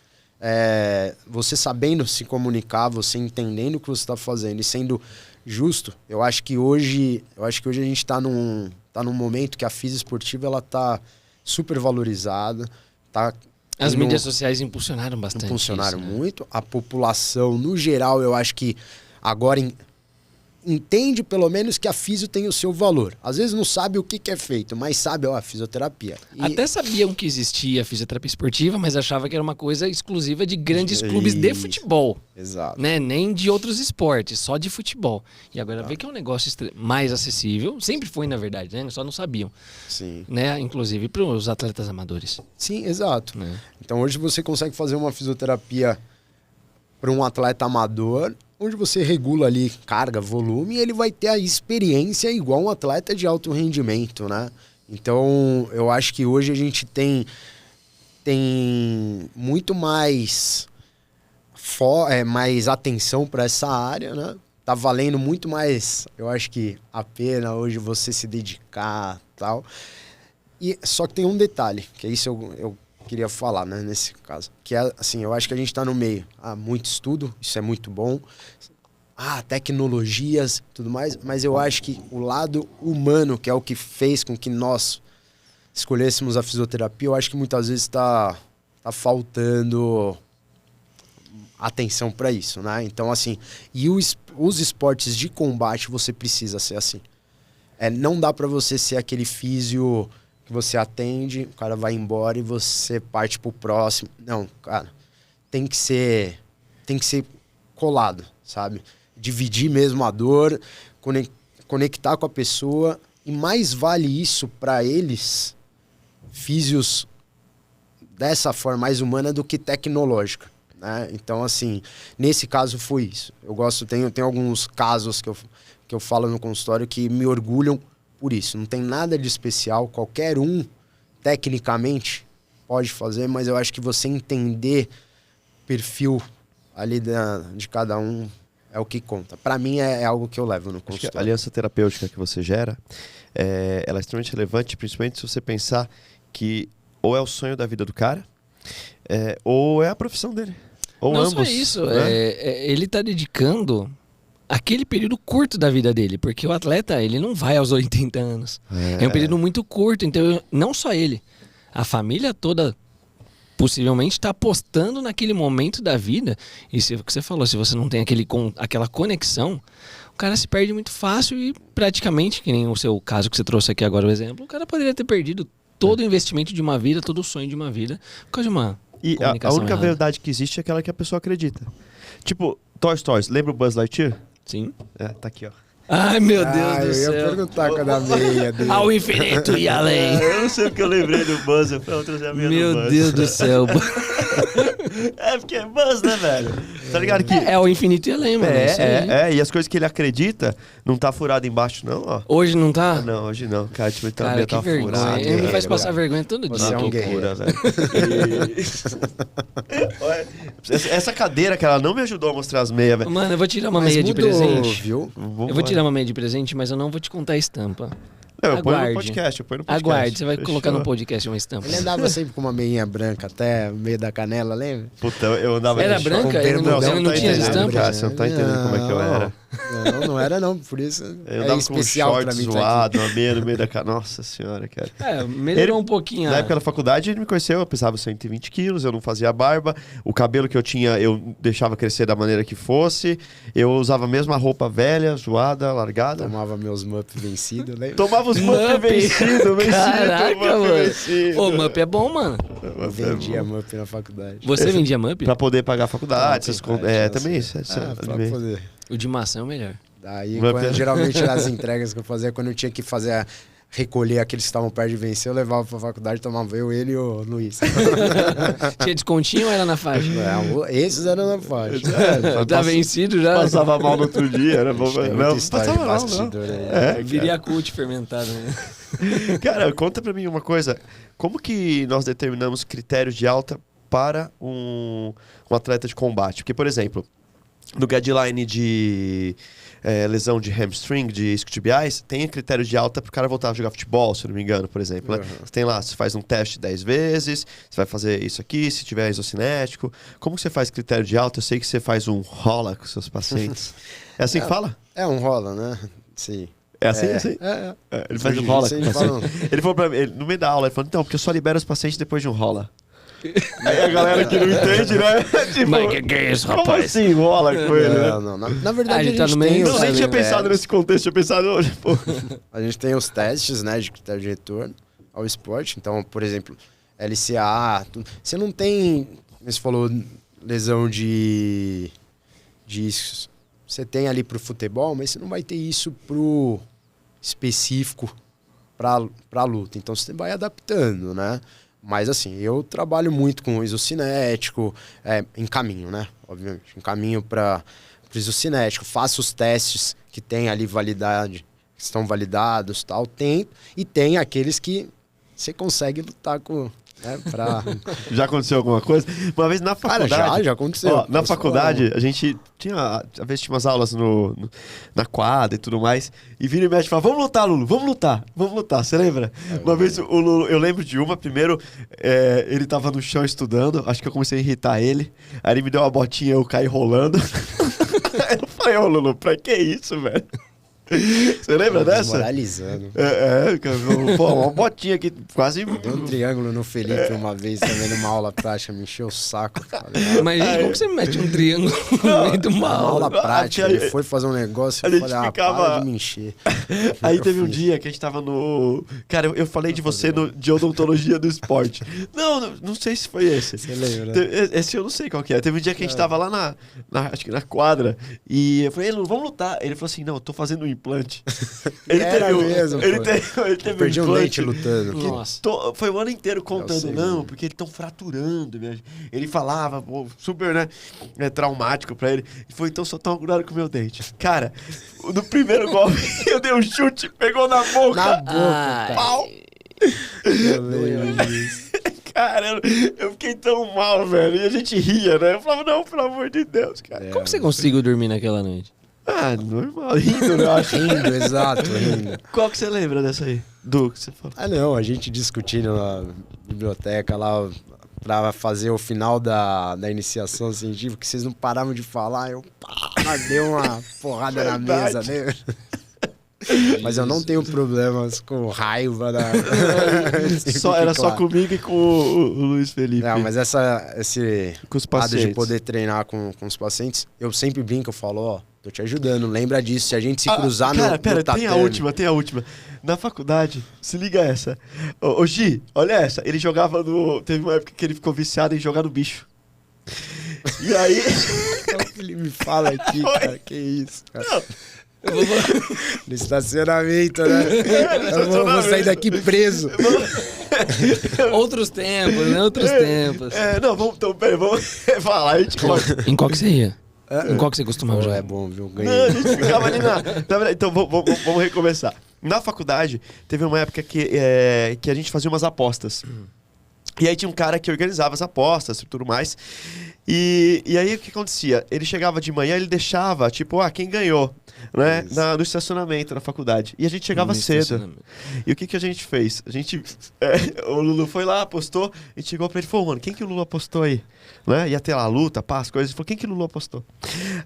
você sabendo se comunicar, você entendendo o que você está fazendo e sendo justo, eu acho que hoje a gente está num momento que a física esportiva ela tá super valorizada, tá As tendo- mídias sociais impulsionaram bastante. funcionaram isso, né? muito. A população, no geral, eu acho que agora entende pelo menos que a físio tem o seu valor. Às vezes não sabe o que é feito, mas sabe, ó, a fisioterapia. E- Até sabiam que existia fisioterapia esportiva, mas achava que era uma coisa exclusiva de grandes clubes de Isso. futebol, Exato. né? Nem de outros esportes, só de futebol. E agora vê que é um negócio mais acessível. Sempre foi, na verdade, né? Só não sabiam, Sim. né? Inclusive para os atletas amadores, Sim, exato. né? Então hoje você consegue fazer uma fisioterapia para um atleta amador, onde você regula ali carga, volume, e ele vai ter a experiência igual um atleta de alto rendimento, né? Então, eu acho que hoje a gente tem muito mais mais atenção para essa área, né? Tá valendo muito mais, eu acho que a pena hoje você se dedicar, tal. E só que tem um detalhe, que é isso eu queria falar, né, nesse caso. Que é, assim, eu acho que a gente tá no meio. Muito estudo, isso é muito bom. Tecnologias, tudo mais. Mas eu acho que o lado humano, que é o que fez com que nós escolhêssemos a fisioterapia, eu acho que muitas vezes tá faltando atenção para isso, né? Então, assim, e os esportes de combate, você precisa ser assim. Não dá para você ser aquele físio que você atende, o cara vai embora e você parte pro próximo. Não, cara, tem que ser colado, sabe? Dividir mesmo a dor, conectar com a pessoa, e mais vale isso para eles, físios dessa forma mais humana do que tecnológica. né? Então, assim, nesse caso foi isso. Eu gosto, tem alguns casos que eu falo no consultório que me orgulham por isso. Não tem nada de especial, qualquer um, tecnicamente, pode fazer, mas eu acho que você entender o perfil ali de cada um é o que conta. Para mim, é algo que eu levo no consultório. A aliança terapêutica que você gera, ela é extremamente relevante, principalmente se você pensar que ou é o sonho da vida do cara, ou é a profissão dele. Ou não ambos. só isso, né? ele tá dedicando aquele período curto da vida dele, porque o atleta, ele não vai aos 80 anos. É um período muito curto, então não só ele, a família toda possivelmente está apostando naquele momento da vida. E se o que você falou, se você não tem aquela conexão, o cara se perde muito fácil e praticamente, que nem o seu caso que você trouxe aqui agora, o exemplo, o cara poderia ter perdido todo o investimento de uma vida, todo o sonho de uma vida, por causa de uma E a única verdade que existe é aquela que a pessoa acredita. Tipo, Toy Story, lembra o Buzz Lightyear? Sim. Tá aqui, ó. Ai, meu Deus do Eu ia céu. perguntar quando a meia dele. Ao infinito e além. Eu não sei porque eu lembrei do Buzz, eu fui trazer a minha do Meu Buzz. Deus do céu. Porque é Buzz, né, velho? Tá ligado que... É o infinito e além, mano. isso aí. E as coisas que ele acredita não tá furado embaixo, não, ó. Hoje não tá? Não, hoje não. Cara, tipo, Cara, também que tá vergonha. furado. Ele me faz cara. passar vergonha todo dia. Você é um loucura, guerreiro. velho. Olha, essa cadeira que ela não me ajudou a mostrar as meias, velho. Mano, eu vou tirar uma Mas meia de mudou, presente. viu? Eu vou tirar uma meia de presente, mas eu não vou te contar a estampa. Não, eu ponho no Aguarde. podcast, Aguarde, você vai Fechou. colocar no podcast uma estampa. Ele andava sempre com uma meinha branca até o meio da canela, lembra? Puta, eu andava... Era de branca? short. Ele não- você ele não tá tinha entendendo, estampa? cara, você não tá entendendo como é que eu era. Não era não, por isso Eu é andava especial com um pra short mim. Tá aqui. zoado, uma meia no meio da cara. Nossa senhora, cara. Melhorou um pouquinho. Na época da faculdade, ele me conheceu, eu pesava 120 quilos, eu não fazia barba, o cabelo que eu tinha, eu deixava crescer da maneira que fosse, eu usava a mesma roupa velha, zoada, largada. Tomava meus mup vencidos, lembra? Tomava os mup Mup. vencido, Caraca, mano. vencido. Ô, Mup é bom, mano. Eu vendia mup na faculdade. Você vendia Mup? Pra poder pagar a faculdade, essas coisas. Também isso. Pra poder. O de maçã é o melhor. Daí, Mup é- geralmente, as entregas que eu fazia, quando eu tinha que fazer recolher aqueles que estavam perto de vencer, eu levava pra faculdade, tomava eu, ele e o Luiz. Tinha descontinho ou era na faixa? Esses eram na faixa. Tá vencido já? Passava mal no outro dia, era bom. Tem Não, muita história de passava mal, não. bastidor aí. Viria cult fermentado, né? Cara, conta pra mim uma coisa. Como que nós determinamos critérios de alta para um atleta de combate? Porque, por exemplo, no guideline de lesão de hamstring, de isquiotibiais, tem critério de alta para o cara voltar a jogar futebol, se eu não me engano, por exemplo. Né? Você tem lá, você faz um teste 10 vezes, você vai fazer isso aqui, se tiver isocinético. Como que você faz critério de alta? Eu sei que você faz um rola com seus pacientes. É assim que fala? É um rola, né? Sim. É assim? É assim? Ele faz um rola com o paciente. Ele falou pra mim, no meio da aula, ele falou, então, porque eu só libero os pacientes depois de um rola. Aí a galera que não entende, né? Tipo, Mas que é isso, como rapaz? assim rola com ele, né? Não. Na verdade, ele a tá gente no meio. tem Não, os nem tinha pensado critérios. nesse contexto, tinha pensado, tipo... A gente tem os testes, né, de critério de retorno ao esporte. Então, por exemplo, LCA, você não tem, você falou, lesão de discos. Você tem ali pro futebol, mas você não vai ter isso pro específico pra luta. Então, você vai adaptando, né? Mas, assim, eu trabalho muito com isocinético, encaminho, né? Obviamente, encaminho para isocinético, faço os testes que tem ali validade, que estão validados, tal, tem, e tem aqueles que você consegue lutar com, né, Já aconteceu alguma coisa? Uma vez na Cara, faculdade... já aconteceu. Ó, na Posso faculdade, falar? a gente tinha... Às vezes tinha umas aulas na quadra e tudo mais. E vira e mexe e fala, vamos lutar, Lulu, vamos lutar. Você lembra? Uma vez o Lulu... Eu lembro de uma, primeiro, ele tava no chão estudando. Acho que eu comecei a irritar ele. Aí ele me deu uma botinha, eu caí rolando. Aí eu falei, ô Lulu, pra que isso, velho? Você lembra dessa? Desmoralizando. Pô, uma botinha que quase... Deu um triângulo no Felipe uma vez também numa aula prática, me encheu o saco. Falei, Mas gente, como que você mete um triângulo no meio de uma uma aula aula? prática, ele foi fazer um negócio a e eu gente falei, ficava- para de me encher. Aí Eu teve um fiz. dia que a gente tava no... Cara, eu falei de você de odontologia do esporte. Não sei se foi esse. Você lembra? Esse eu não sei qual que é. Teve um dia que a gente tava lá acho que na quadra, e eu falei, Lulu, vamos lutar. Ele falou assim, não, eu tô fazendo um implante. Era mesmo, Ele pô. teve um Perdi um implante. dente lutando. Nossa. Foi o ano inteiro contando, sei, não, né? porque eles estão fraturando. Ele falava, pô, super, né, traumático pra ele. E foi, então só toma cuidado com o meu dente. Cara, no primeiro golpe, eu dei um chute, pegou na boca. Na boca, Ai. Pau! Eu lembro disso. Cara, eu fiquei tão mal, velho. E a gente ria, né? Eu falava, não, pelo amor de Deus, cara. Como você conseguiu dormir naquela noite? Ah, normal. Rindo, né, eu acho. Rindo, exato, rindo. Qual que você lembra dessa aí? Do que você falou? Ah, não, a gente discutindo na biblioteca lá pra fazer o final da iniciação científica, que vocês não paravam de falar, eu dei uma porrada na mesa, né? Mas eu não tenho problemas com raiva da... Era só comigo e com o Luiz Felipe. Não, mas esse Com os lado pacientes. de poder treinar com os pacientes, eu sempre brinco, eu falo, ó, tô te ajudando, lembra disso, se a gente se cruzar cara, no pera, tatame... tem a última. Na faculdade, se liga essa. Ô, Gi, olha essa. Ele jogava no... Teve uma época que ele ficou viciado em jogar no bicho. E aí... É o que ele me fala aqui, Oi. cara, que isso, cara. Não, No estacionamento, né? Eu vou sair daqui preso. Outros tempos, né? Outros tempos. não, vamos falar, a gente corta. Em qual que você ia? Em qual que você costumava Pô, jogar? é bom, viu? Não, a Ganhei. gente ficava ali na verdade, então vamos recomeçar. Na faculdade, teve uma época que a gente fazia umas apostas. E aí tinha um cara que organizava as apostas e tudo mais. E aí o que acontecia? Ele chegava de manhã, ele deixava, tipo, quem ganhou, né? No estacionamento, na faculdade. E a gente chegava No cedo. estacionamento. E o que a gente fez? A gente. O Lulu foi lá, apostou, a gente chegou pra ele e falou, mano, quem que o Lulu apostou aí? Né? Ia ter lá a luta, pá, as coisas. Ele falou, quem que o Lulu apostou?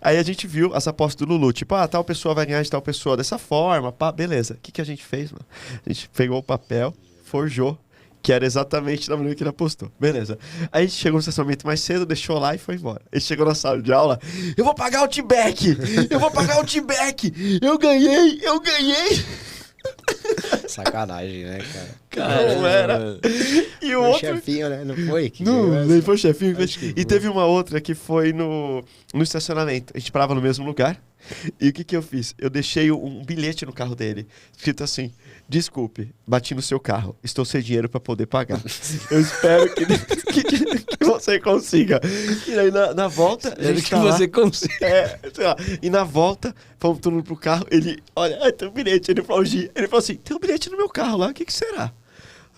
Aí a gente viu as apostas do Lulu, tipo, tal pessoa vai ganhar de tal pessoa dessa forma, pá, beleza. O que a gente fez, mano? A gente pegou o papel, forjou, que era exatamente da maneira que ele apostou. Beleza. Aí a gente chegou no estacionamento mais cedo, deixou lá e foi embora. Ele chegou na sala de aula, eu vou pagar o T-Back! Eu vou pagar o T-Back! Eu ganhei! Sacanagem, né, cara? Não era. E o Foi o outro... chefinho, né? Não foi? Que Não, ganhou nem foi o chefinho. Acho que E foi. teve uma outra que foi no estacionamento. A gente parava no mesmo lugar. E o que eu fiz? Eu deixei um bilhete no carro dele, escrito assim: desculpe, bati no seu carro, estou sem dinheiro para poder pagar. Eu espero que você consiga. E aí na volta, a gente Que tá lá, você consiga. sei lá, e na volta, fomos todo mundo pro carro, ele, olha, tem um bilhete. Ele falou assim, tem um bilhete no meu carro lá, o que será?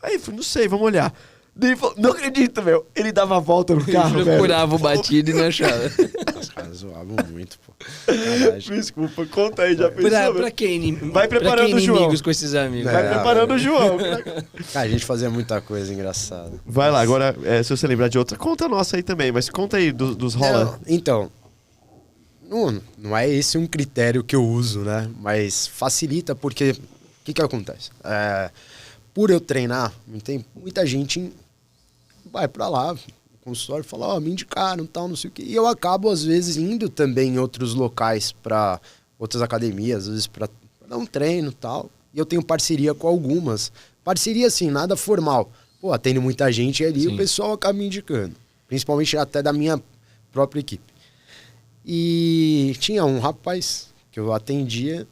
Aí eu falei, não sei, vamos olhar. Daí ele falou, não acredito, meu. Ele dava a volta no carro, velho. Procurava o batido e não achava. Os caras zoavam muito, pô. Sacanagem. Desculpa, conta aí, já pensou? Pra quem, Vai preparando pra quem o João. inimigos com esses amigos? Vai preparando o João. Cara, a gente fazia muita coisa engraçada. Vai lá, agora, se você lembrar de outra, conta a nossa aí também, mas conta aí dos rola. Não, então, não é esse um critério que eu uso, né? Mas facilita porque, o que acontece? Por eu treinar, tem muita gente vai pra lá, no consultório, fala, me indicaram, tal, não sei o quê. E eu acabo, às vezes, indo também em outros locais pra outras academias, às vezes pra dar um treino e tal. E eu tenho parceria com algumas. Parceria, assim, nada formal. Pô, atendo muita gente ali e o pessoal acaba me indicando. Principalmente até da minha própria equipe. E tinha um rapaz que eu atendia,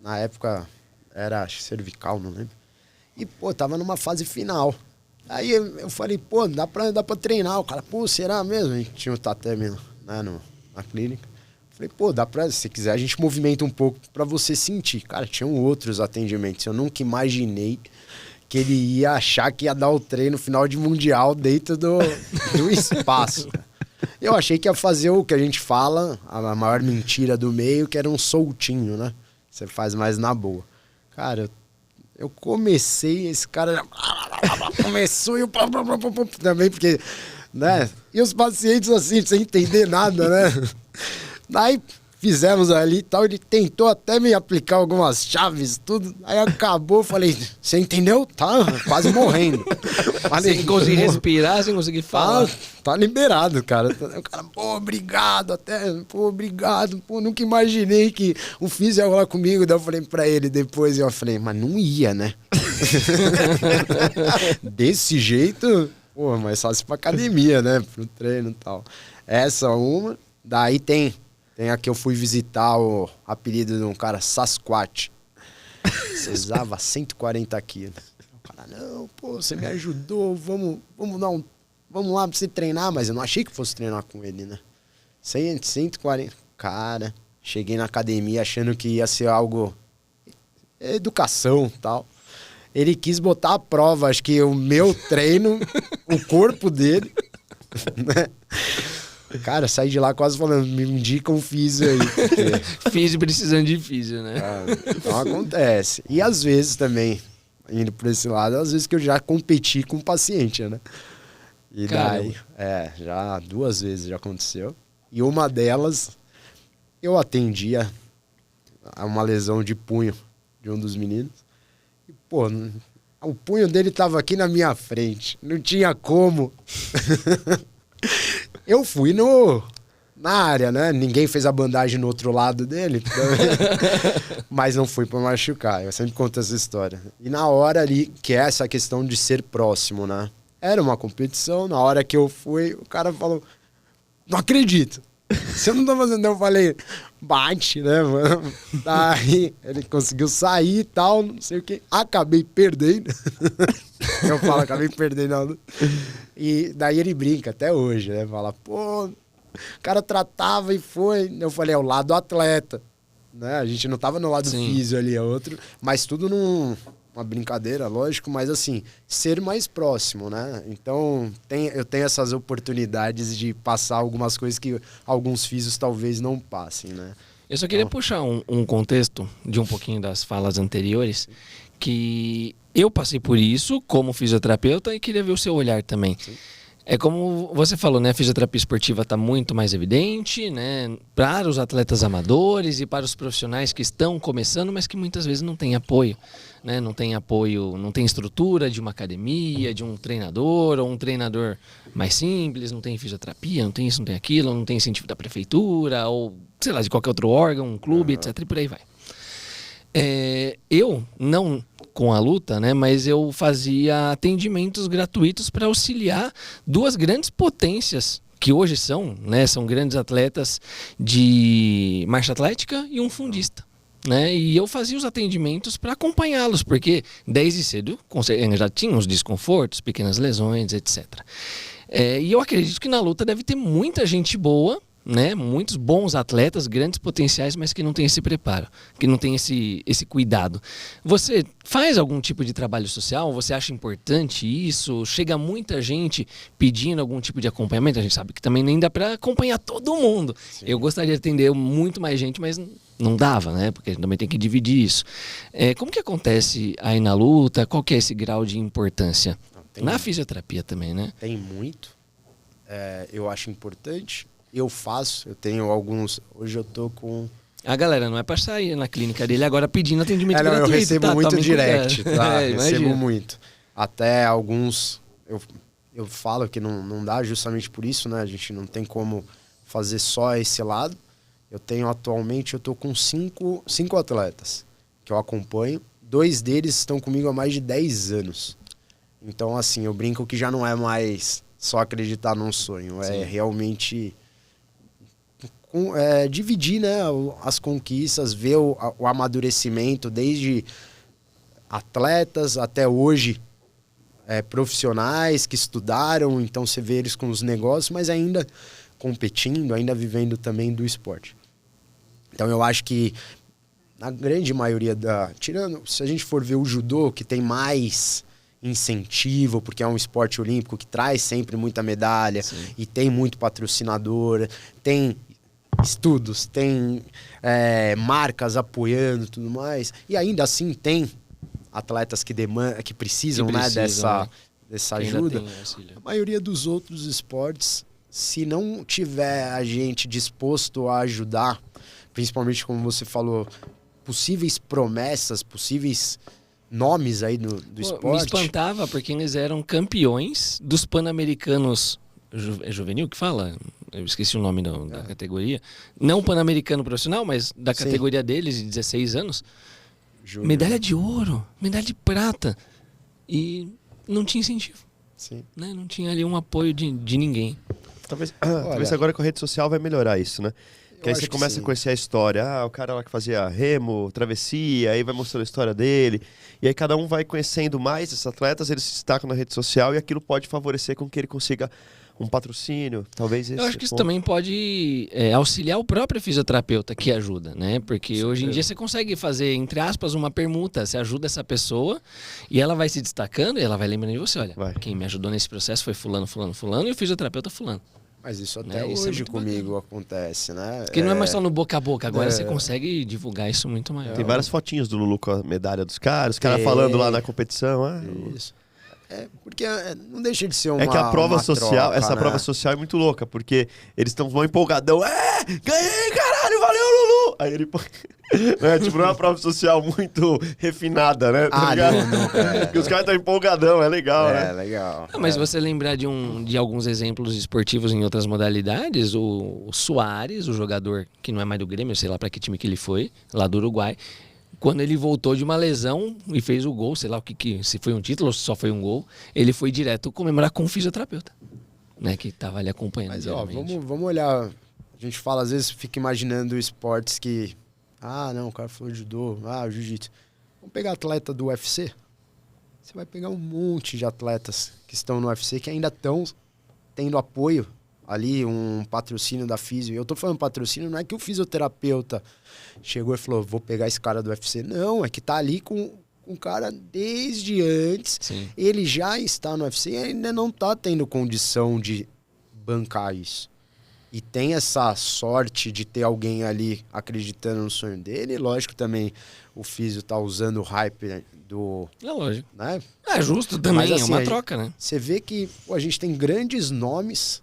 na época era cervical, não lembro. E, pô, tava numa fase final. Aí eu falei, pô, dá pra treinar. O cara, pô, será mesmo? A gente tinha um tatame, né, na clínica. Falei, pô, dá pra, se quiser, a gente movimenta um pouco pra você sentir. Cara, tinham outros atendimentos. Eu nunca imaginei que ele ia achar que ia dar o treino final de mundial dentro do espaço. Eu achei que ia fazer o que a gente fala, a maior mentira do meio, que era um soltinho, né? Você faz mais na boa. Cara, eu comecei, esse cara começou e eu também, porque, né? E os pacientes assim, sem entender nada, né? Daí fizemos ali e tal, ele tentou até me aplicar algumas chaves, tudo. Aí acabou, falei, você entendeu? Tá quase morrendo. Sem conseguir respirar, sem conseguir falar. Tá liberado, cara. O cara, pô, obrigado, pô, nunca imaginei que o físio ia rolar comigo. Daí eu falei pra ele depois, eu falei, mas não ia, né? Desse jeito, pô, mais fácil pra academia, né? Pro treino e tal. Essa uma, daí tem Tem aqui, eu fui visitar o apelido de um cara, Sasquatch. Pesava 140 quilos. O cara, não, pô, você me ajudou, vamos lá pra você treinar. Mas eu não achei que fosse treinar com ele, né? 140. Cara, cheguei na academia achando que ia ser algo... educação e tal. Ele quis botar à prova, acho que o meu treino, o corpo dele, né? Cara, saí de lá quase falando, me indica um físio aí. Porque... Físio precisando de físio, né? Então acontece. E às vezes também, indo por esse lado, às vezes que eu já competi com o paciente, né? E daí, já 2 vezes já aconteceu. E uma delas, eu atendia a uma lesão de punho de um dos meninos. E, pô, o punho dele tava aqui na minha frente. Não tinha como. Eu fui na área, né? Ninguém fez a bandagem no outro lado dele. Mas não fui pra machucar. Eu sempre conto essa história. E na hora ali, que é essa questão de ser próximo, né? Era uma competição. Na hora que eu fui, o cara falou... Não acredito. Você não tá fazendo... Eu falei... Bate, né, mano? Daí ele conseguiu sair e tal, não sei o que. Acabei perdendo. Eu falo, acabei perdendo. E daí ele brinca até hoje, né? Fala, pô, o cara tratava e foi. Eu falei, é o lado atleta. Né? A gente não tava no lado físio ali, é outro. Mas tudo uma brincadeira, lógico, mas assim, ser mais próximo, né? Então, eu tenho essas oportunidades de passar algumas coisas que alguns físios talvez não passem, né? Eu só queria puxar um contexto de um pouquinho das falas anteriores, que eu passei por isso como fisioterapeuta e queria ver o seu olhar também. Sim. É como você falou, né? A fisioterapia esportiva está muito mais evidente, né? Para os atletas amadores e para os profissionais que estão começando, mas que muitas vezes não têm apoio, né? Não tem apoio, não tem estrutura de uma academia, de um treinador, ou um treinador mais simples, não tem fisioterapia, não tem isso, não tem aquilo, não tem incentivo da prefeitura, ou sei lá, de qualquer outro órgão, um clube, etc. E por aí vai. Eu não com a luta, né, mas eu fazia atendimentos gratuitos para auxiliar 2 grandes potências que hoje são grandes atletas de marcha atlética e um fundista, né? E eu fazia os atendimentos para acompanhá-los, porque desde cedo já tinha os desconfortos, pequenas lesões, etc. E eu acredito que na luta deve ter muita gente boa, né? Muitos bons atletas, grandes potenciais, mas que não tem esse preparo, que não tem esse cuidado. Você faz algum tipo de trabalho social? Você acha importante isso? Chega muita gente pedindo algum tipo de acompanhamento? A gente sabe que também nem dá para acompanhar todo mundo. Sim. Eu gostaria de atender muito mais gente, mas não dava, né? Porque a gente também tem que dividir isso. Como que acontece aí na luta? Qual que é esse grau de importância? Na fisioterapia também, né? Tem muito. Eu acho importante. Eu faço, eu tenho alguns... Hoje eu tô com... A galera não é pra sair na clínica dele agora pedindo atendimento gratuito. Eu recebo muito direct, tá? Recebo imagina. muito. Até alguns... Eu falo que não dá justamente por isso, né? A gente não tem como fazer só esse lado. Atualmente, eu tô com 5 atletas que eu acompanho. 2 deles estão comigo há mais de 10 anos. Então, assim, eu brinco que já não é mais só acreditar num sonho. Sim. É realmente... dividir, né, as conquistas, ver o amadurecimento desde atletas até hoje profissionais que estudaram, então você vê eles com os negócios, mas ainda competindo, ainda vivendo também do esporte. Então eu acho que na grande maioria tirando, se a gente for ver o judô, que tem mais incentivo, porque é um esporte olímpico que traz sempre muita medalha. Sim. E tem muito patrocinador, tem estudos, tem marcas apoiando e tudo mais. E ainda assim tem atletas que precisam, né, dessa ajuda. A maioria dos outros esportes, se não tiver a gente disposto a ajudar, principalmente como você falou, possíveis promessas, possíveis nomes aí do esporte. Me espantava porque eles eram campeões dos Pan-Americanos. É juvenil que fala? Eu esqueci o nome da categoria. Não Pan-Americano profissional, mas da categoria deles, de 16 anos. Júnior. Medalha de ouro, medalha de prata. E não tinha incentivo. Sim. Né? Não tinha ali um apoio de ninguém. Talvez agora com a rede social vai melhorar isso, né? Que aí você começa a conhecer a história. Ah, o cara lá que fazia remo, travessia, aí vai mostrando a história dele. E aí cada um vai conhecendo mais esses atletas, eles se destacam na rede social e aquilo pode favorecer com que ele consiga um patrocínio, talvez esse. Eu acho que isso também pode auxiliar o próprio fisioterapeuta que ajuda, né? Porque hoje em dia você consegue fazer, entre aspas, uma permuta. Você ajuda essa pessoa e ela vai se destacando e ela vai lembrando de você. Olha, quem me ajudou nesse processo foi fulano, fulano, fulano e o fisioterapeuta fulano. Mas isso até hoje comigo acontece, né? Porque não é mais só no boca a boca, agora você consegue divulgar isso muito maior. Tem várias fotinhos do Lulu com a medalha dos caras, os caras falando lá na competição. Isso. Porque não deixa de ser uma. É que a prova social, troca, essa prova social é muito louca, porque eles estão empolgadão. Ganhei, caralho, valeu, Lulu! Aí ele põe. Tipo, não é uma prova social muito refinada, né? Tá ligado? Não, porque os caras estão empolgadão, é legal, né? É, legal. Mas você lembrar de alguns exemplos esportivos em outras modalidades, o Soares, o jogador que não é mais do Grêmio, sei lá pra que time que ele foi, lá do Uruguai, quando ele voltou de uma lesão e fez o gol, sei lá o que se foi um título ou se só foi um gol, ele foi direto comemorar com o fisioterapeuta, né, que tava ali acompanhando. Mas vamos olhar, a gente fala, às vezes fica imaginando esportes que, não, o cara falou judô, jiu-jitsu. Vamos pegar atleta do UFC, você vai pegar um monte de atletas que estão no UFC que ainda estão tendo apoio ali, um patrocínio da físio. Eu tô falando patrocínio, não é que o fisioterapeuta chegou e falou, vou pegar esse cara do UFC. Não, é que tá ali com o cara desde antes. Sim. Ele já está no UFC e ainda não tá tendo condição de bancar isso. E tem essa sorte de ter alguém ali acreditando no sonho dele. Lógico, também o físio tá usando o hype do... É lógico. Né? É justo também, mas, assim, é uma troca, né? Você vê que a gente tem grandes nomes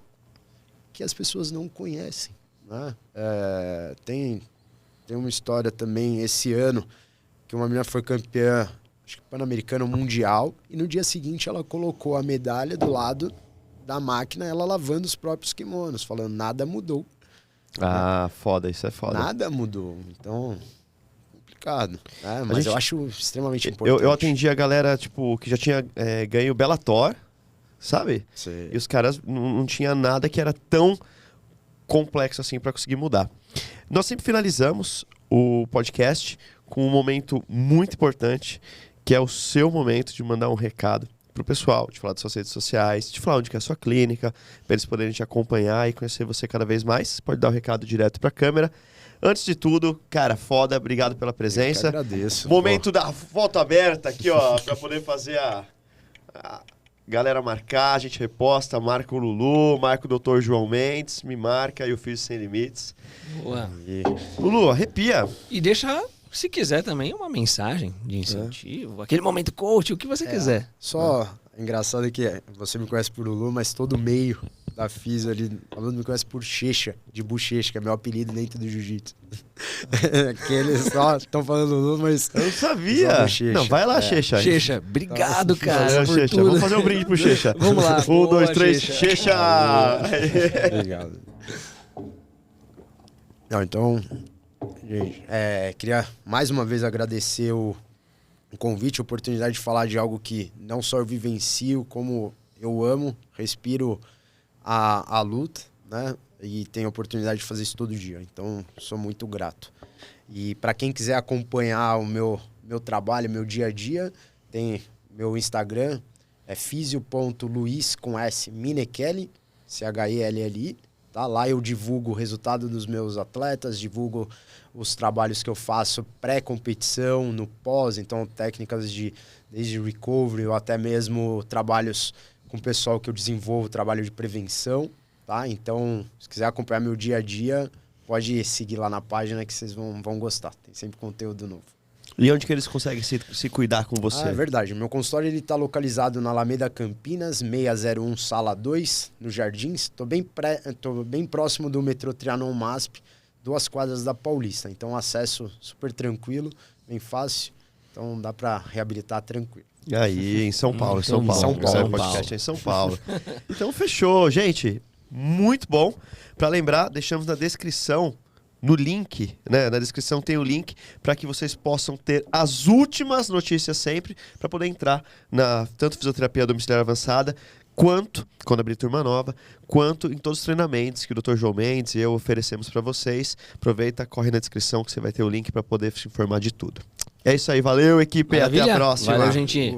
que as pessoas não conhecem, né? Tem uma história também esse ano que uma menina foi campeã, acho que pan-americano mundial, e no dia seguinte ela colocou a medalha do lado da máquina, ela lavando os próprios kimonos, falando nada mudou. Foda, isso é foda. Nada mudou, então complicado, né? Mas eu acho extremamente importante. Eu atendi a galera tipo que já tinha ganho o Bellator, sabe? Sim. E os caras não tinha nada que era tão complexo assim para conseguir mudar. Nós sempre finalizamos o podcast com um momento muito importante, que é o seu momento de mandar um recado pro pessoal, de falar das suas redes sociais, de falar onde que é a sua clínica, para eles poderem te acompanhar e conhecer você cada vez mais. Você pode dar o recado direto para a câmera. Antes de tudo, cara, foda, obrigado pela presença. Eu que agradeço. Momento da foto aberta aqui, ó, para poder fazer a galera marcar, a gente reposta, marca o Lulu, marca o Dr. João Mendes, me marca e o Físio Sem Limites. Boa. Lulu, arrepia. E deixa, se quiser também, uma mensagem de incentivo, aquele momento coach, o que você quiser. Só engraçado que você me conhece por Lulu, mas todo meio da Físio ali, todo mundo me conhece por Checha, de Bochecha, que é meu apelido dentro do jiu-jitsu. Que eles só estão falando Lulu, mas... Eu não sabia. Não, vai lá, Checha. Checha, obrigado, cara. Valeu, Checha. Tudo. Vamos fazer um brinde pro Checha. Vamos lá. 1, 2, 3, Checha! Obrigado. Não, então, gente, queria mais uma vez agradecer o convite, a oportunidade de falar de algo que não só eu vivencio, como eu amo, respiro a luta, né? E tenho a oportunidade de fazer isso todo dia. Então, sou muito grato. E para quem quiser acompanhar o meu trabalho, meu dia a dia, tem meu Instagram, é fisio.luiz com S Minekeli, CHELLI. Tá? Lá eu divulgo o resultado dos meus atletas, divulgo os trabalhos que eu faço pré-competição, no pós, então técnicas desde recovery ou até mesmo trabalhos com o pessoal que eu desenvolvo, trabalho de prevenção, tá? Então, se quiser acompanhar meu dia a dia, pode seguir lá na página que vocês vão gostar. Tem sempre conteúdo novo. E onde que eles conseguem se cuidar com você? É verdade. Meu consultório está localizado na Alameda Campinas, 601, sala 2, no Jardins. Tô bem próximo do metrô Trianon MASP, 2 quadras da Paulista. Então, acesso super tranquilo, bem fácil. Então, dá para reabilitar tranquilo. Aí, em São Paulo, São Paulo. O podcast é em São Paulo. Então, fechou. Gente, muito bom. Para lembrar, deixamos na descrição, no link, né? Na descrição tem o link para que vocês possam ter as últimas notícias sempre, para poder entrar na tanto fisioterapia domiciliar avançada, quanto, quando abrir turma nova, quanto em todos os treinamentos que o Dr. João Mendes e eu oferecemos para vocês. Aproveita, corre na descrição que você vai ter o link para poder se informar de tudo. É isso aí, valeu, equipe, Maravilha. até a próxima. Valeu, gente.